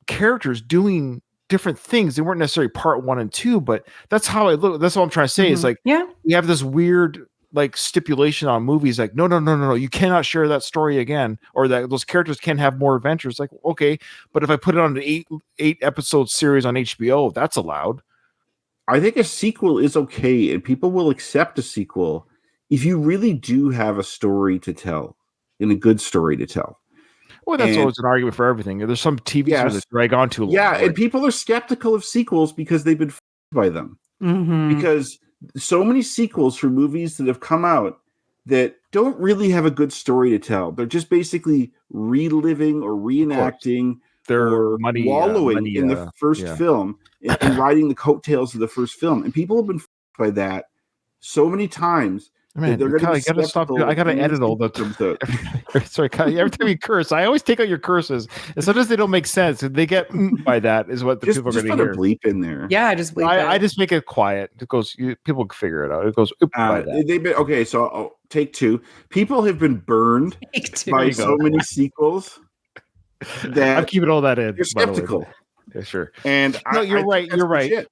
Speaker 2: characters doing different things. They weren't necessarily part 1 and 2, but that's how I look. That's what I'm trying to say is like, we have this weird like stipulation on movies. Like, no. You cannot share that story again, or that those characters can have more adventures. Like, okay, but if I put it on an eight episode series on HBO, that's allowed.
Speaker 4: I think a sequel is okay, and people will accept a sequel if you really do have a story to tell and a good story to tell.
Speaker 2: Well, that's always an argument for everything. There's some TV shows that drag on too long.
Speaker 4: Yeah, and people are skeptical of sequels because they've been by them.
Speaker 3: Mm-hmm.
Speaker 4: Because so many sequels for movies that have come out that don't really have a good story to tell. They're just basically reliving or reenacting or wallowing in the first film and riding the coattails of the first film. And people have been by that so many times.
Speaker 2: Man, you gotta stop. I gotta edit all the. Sorry, every time you curse, I always take out your curses, and sometimes they don't make sense. And they get by that is what the people are going to hear.
Speaker 4: Bleep in there.
Speaker 3: Yeah, I just bleep.
Speaker 2: I just make it quiet. It goes. People can figure it out. It goes. By that.
Speaker 4: They've been okay. So I'll take 2. People have been burned by so many sequels that
Speaker 2: I'm keeping all that in.
Speaker 4: You're skeptical.
Speaker 2: Yeah, sure.
Speaker 4: And
Speaker 2: no, you're right. You're right. Shit.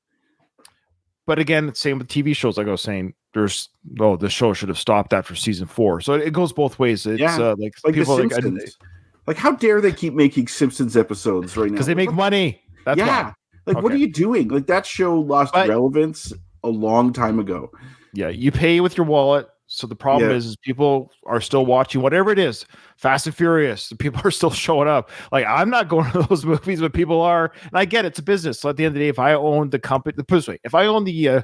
Speaker 2: But again, same with TV shows. Like I was saying, the show should have stopped after season 4. So it goes both ways. It's like people
Speaker 4: the Simpsons. Like how dare they keep making Simpsons episodes right now?
Speaker 2: Because they make money. That's why.
Speaker 4: What are you doing? Like that show lost relevance a long time ago.
Speaker 2: Yeah, you pay with your wallet. So the problem is people are still watching whatever it is. Fast and Furious. People are still showing up. Like I'm not going to those movies, but people are. And I get it's a business. So at the end of the day, if I own the company, put it this way, if I own the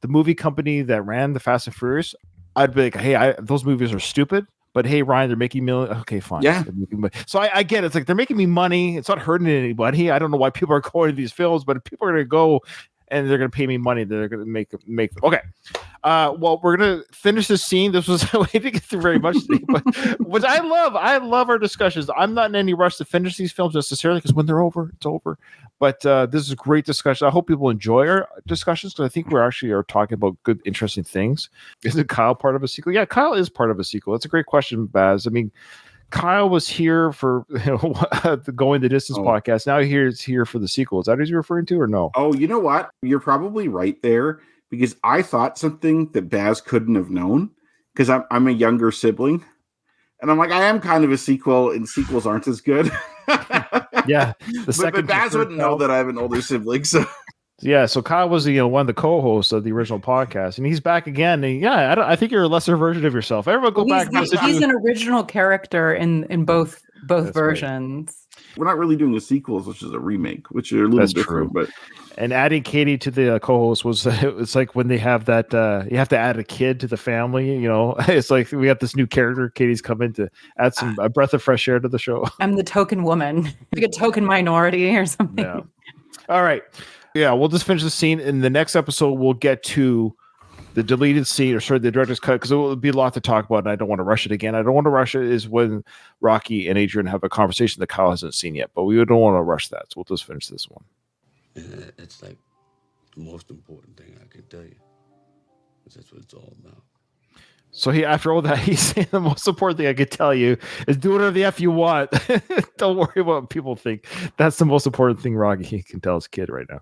Speaker 2: movie company that ran the Fast and Furious, I'd be like, hey, those movies are stupid. But hey, Ryan, they're making millions. Okay, fine.
Speaker 4: Yeah.
Speaker 2: So I get it. It's like they're making me money. It's not hurting anybody. I don't know why people are going to these films, but if people are going to go and they're going to pay me money, they're going to make them. Okay. Well, we're going to finish this scene. This was we didn't get through very much today, but which I love. I love our discussions. I'm not in any rush to finish these films necessarily because when they're over, it's over. But this is a great discussion. I hope people enjoy our discussions because I think we're actually are talking about good, interesting things. Isn't Kyle part of a sequel? Yeah, Kyle is part of a sequel. That's a great question, Baz. I mean, Kyle was here for the Going the Distance podcast. Now he's here for the sequel. Is that what you're referring to or no?
Speaker 4: Oh, you know what? You're probably right there because I thought something that Baz couldn't have known because I'm a younger sibling. And I'm like, I am kind of a sequel and sequels aren't as good.
Speaker 2: Yeah.
Speaker 4: But Baz wouldn't know that I have an older sibling. So
Speaker 2: yeah, so Kyle was one of the co-hosts of the original podcast, and he's back again. And I think you're a lesser version of yourself. Everyone go back.
Speaker 3: He's an original character in both versions.
Speaker 4: Right. We're not really doing a sequels, which is a remake, which are a little different. But
Speaker 2: and adding Katie to the co-host was it's like when they have that you have to add a kid to the family. It's like we got this new character. Katie's coming to add a breath of fresh air to the show.
Speaker 3: I'm the token woman, like a token minority or something.
Speaker 2: Yeah. All right. Yeah, we'll just finish the scene. In the next episode, we'll get to the deleted scene, or the director's cut, because it will be a lot to talk about, and I don't want to rush it again. I don't want to rush it is when Rocky and Adrian have a conversation that Kyle hasn't seen yet, but we don't want to rush that, so we'll just finish this one.
Speaker 1: And it's like the most important thing I can tell you, because that's what it's all about.
Speaker 2: So after all that, he's saying the most important thing I could tell you is do whatever the F you want. Don't worry about what people think. That's the most important thing Rocky can tell his kid right now.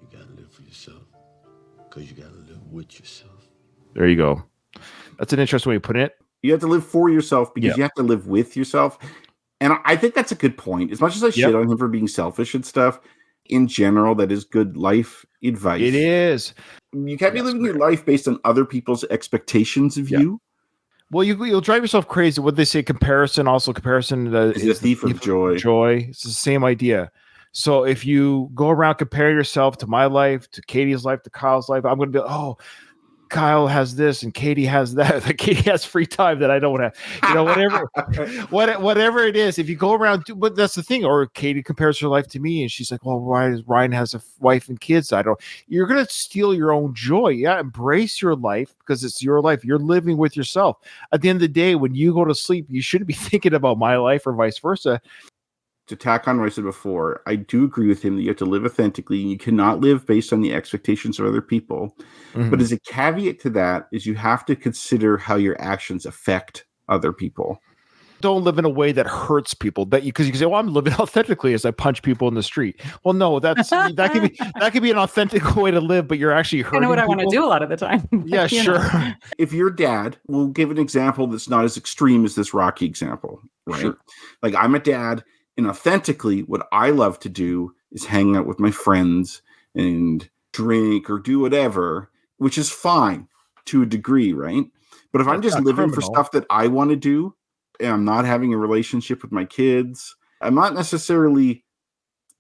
Speaker 1: You gotta live for yourself. Because you gotta live with yourself.
Speaker 2: There you go. That's an interesting way to put it.
Speaker 4: You have to live for yourself because you have to live with yourself. And I think that's a good point. As much as I shit on him for being selfish and stuff, in general, that is good life advice.
Speaker 2: It is.
Speaker 4: You can't be living your life based on other people's expectations of you.
Speaker 2: Well, you'll drive yourself crazy. What they say, comparison is
Speaker 4: the thief of joy.
Speaker 2: It's the same idea. So if you go around comparing yourself to my life, to Katie's life, to Kyle's life, I'm going to be, Kyle has this and Katie has that. Like Katie has free time that I don't have. Whatever it is. If you go around, but that's the thing. Or Katie compares her life to me, and she's like, "Well, Ryan has a wife and kids. I don't." You're gonna steal your own joy. Yeah, embrace your life because it's your life. You're living with yourself. At the end of the day, when you go to sleep, you shouldn't be thinking about my life or vice versa.
Speaker 4: To tack on what I said before, I do agree with him that you have to live authentically. You cannot live based on the expectations of other people. Mm-hmm. But as a caveat to that is you have to consider how your actions affect other people.
Speaker 2: Don't live in a way that hurts people. Because you can say, "Well, I'm living authentically as I punch people in the street." Well, no, that could be an authentic way to live, but you're actually hurting.
Speaker 3: I know what
Speaker 2: people.
Speaker 3: I want to do a lot of the time.
Speaker 2: Yeah, sure.
Speaker 4: If your dad, we'll give an example that's not as extreme as this Rocky example, right? Sure. Like I'm a dad. And authentically, what I love to do is hang out with my friends and drink or do whatever, which is fine to a degree, right? But if I'm just living for stuff that I want to do, and I'm not having a relationship with my kids, I'm not necessarily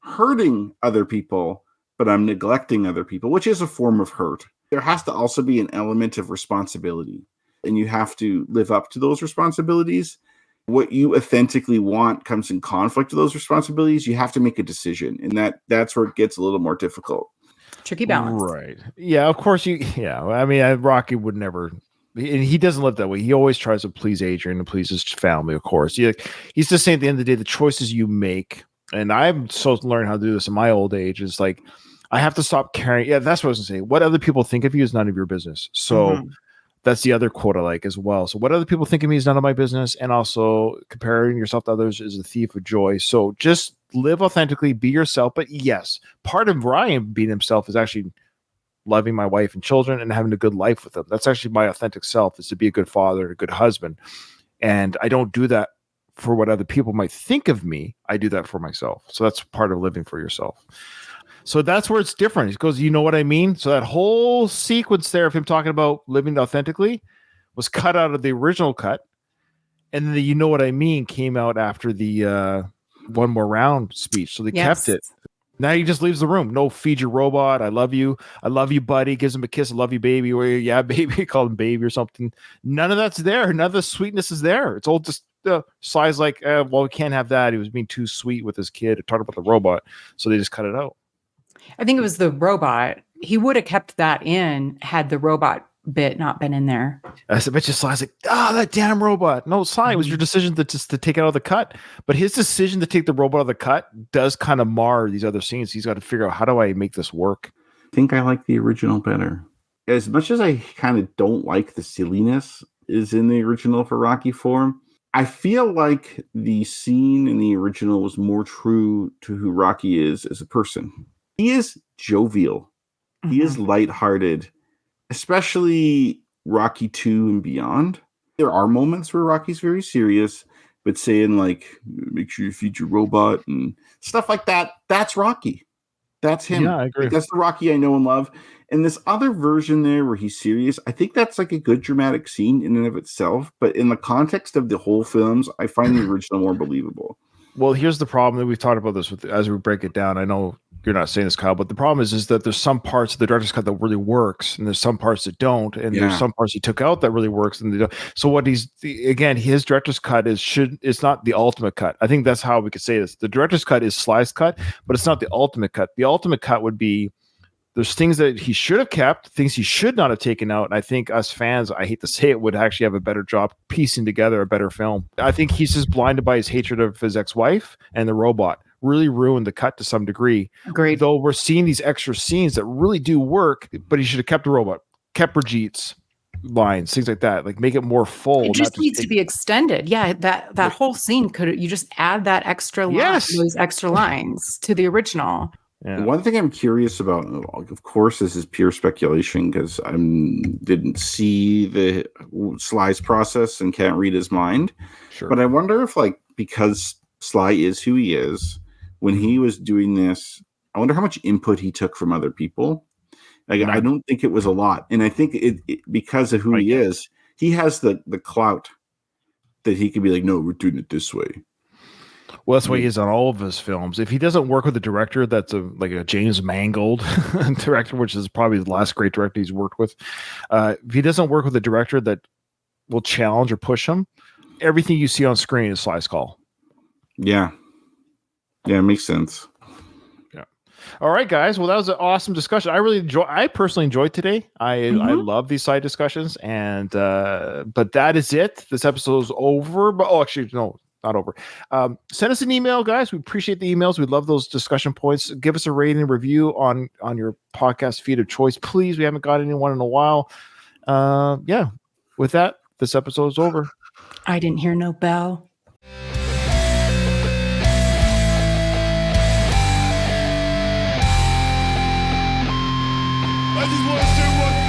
Speaker 4: hurting other people, but I'm neglecting other people, which is a form of hurt. There has to also be an element of responsibility, and you have to live up to those responsibilities. What you authentically want comes in conflict with those responsibilities. You have to make a decision, and that's where it gets a little more difficult.
Speaker 3: Tricky balance.
Speaker 2: Right. Yeah, of course I mean, Rocky would never, and he doesn't live that way. He always tries to please Adrian and please his family, of course. He's just saying at the end of the day, the choices you make, and I'm so learning how to do this in my old age, is like, I have to stop caring. Yeah, that's what I was going to say. What other people think of you is none of your business. So that's the other quote I like as well. So what other people think of me is none of my business. And also comparing yourself to others is a thief of joy. So just live authentically, be yourself. But yes, part of Ryan being himself is actually loving my wife and children and having a good life with them. That's actually my authentic self, is to be a good father, a good husband. And I don't do that for what other people might think of me. I do that for myself. So that's part of living for yourself. So that's where it's different. He goes, you know what I mean? So that whole sequence there of him talking about living authentically was cut out of the original cut. And the you know what I mean came out after the one more round speech. So they kept it. Now he just leaves the room. No, feed your robot. I love you. I love you, buddy. Gives him a kiss. I love you, baby. Or yeah, baby. Call him baby or something. None of that's there. None of the sweetness is there. It's all just Sly's like, well, we can't have that. He was being too sweet with his kid. Talked about the robot. So they just cut it out.
Speaker 3: I think it was the robot. He would have kept that in had the robot bit not been in there.
Speaker 2: I bet you Sly's like, that damn robot. No, Sly, it was your decision to take it out of the cut. But his decision to take the robot out of the cut does kind of mar these other scenes. He's got to figure out, how do I make this work?
Speaker 4: I think I like the original better. As much as I kind of don't like the silliness is in the original for Rocky form, I feel like the scene in the original was more true to who Rocky is as a person. He is jovial. He is lighthearted, especially Rocky 2 and beyond. There are moments where Rocky's very serious, but saying like, make sure you feed your robot and stuff like that, that's Rocky. That's him.
Speaker 2: Yeah, I agree.
Speaker 4: That's the Rocky I know and love. And this other version there where he's serious, I think that's like a good dramatic scene in and of itself. But in the context of the whole films, I find the original more believable.
Speaker 2: Well, here's the problem that we've talked about this with as we break it down. I know you're not saying this, Kyle, but the problem is that there's some parts of the director's cut that really works, and there's some parts that don't, and there's some parts he took out that really works, and they don't. So what his director's cut is not the ultimate cut. I think that's how we could say this. The director's cut is Sly's cut, but it's not the ultimate cut. The ultimate cut would be, there's things that he should have kept, things he should not have taken out. And I think us fans, I hate to say it, would actually have a better job piecing together a better film. I think he's just blinded by his hatred of his ex-wife and the robot. Really ruined the cut to some degree.
Speaker 3: Agreed.
Speaker 2: Though we're seeing these extra scenes that really do work, but he should have kept the robot, kept Brigitte's, lines, things like that. Like make it more full.
Speaker 3: It just needs to be extended. Yeah, that whole scene you just add that extra line, those extra lines to the original.
Speaker 2: Yeah.
Speaker 4: One thing I'm curious about, of course, this is pure speculation because I didn't see the Sly's process and can't read his mind.
Speaker 2: Sure.
Speaker 4: But I wonder if, like, because Sly is who he is, when he was doing this, I wonder how much input he took from other people. Like, I don't think it was a lot. And I think it because of who he is, he has the clout that he could be like, no, we're doing it this way.
Speaker 2: Well, that's why he is on all of his films. If he doesn't work with a director that's like a James Mangold director, which is probably the last great director he's worked with, if he doesn't work with a director that will challenge or push him, everything you see on screen is Sly's call.
Speaker 4: Yeah. Yeah, it makes sense.
Speaker 2: Yeah. All right, guys. Well, that was an awesome discussion. I personally enjoyed today. I love these side discussions, and but that is it. This episode is over. But actually, no, not over. Send us an email, guys. We appreciate the emails. We love those discussion points. Give us a rating and review on your podcast feed of choice, please. We haven't got anyone in a while. Yeah. With that, this episode is over.
Speaker 3: I didn't hear no bell.
Speaker 7: I just want to say one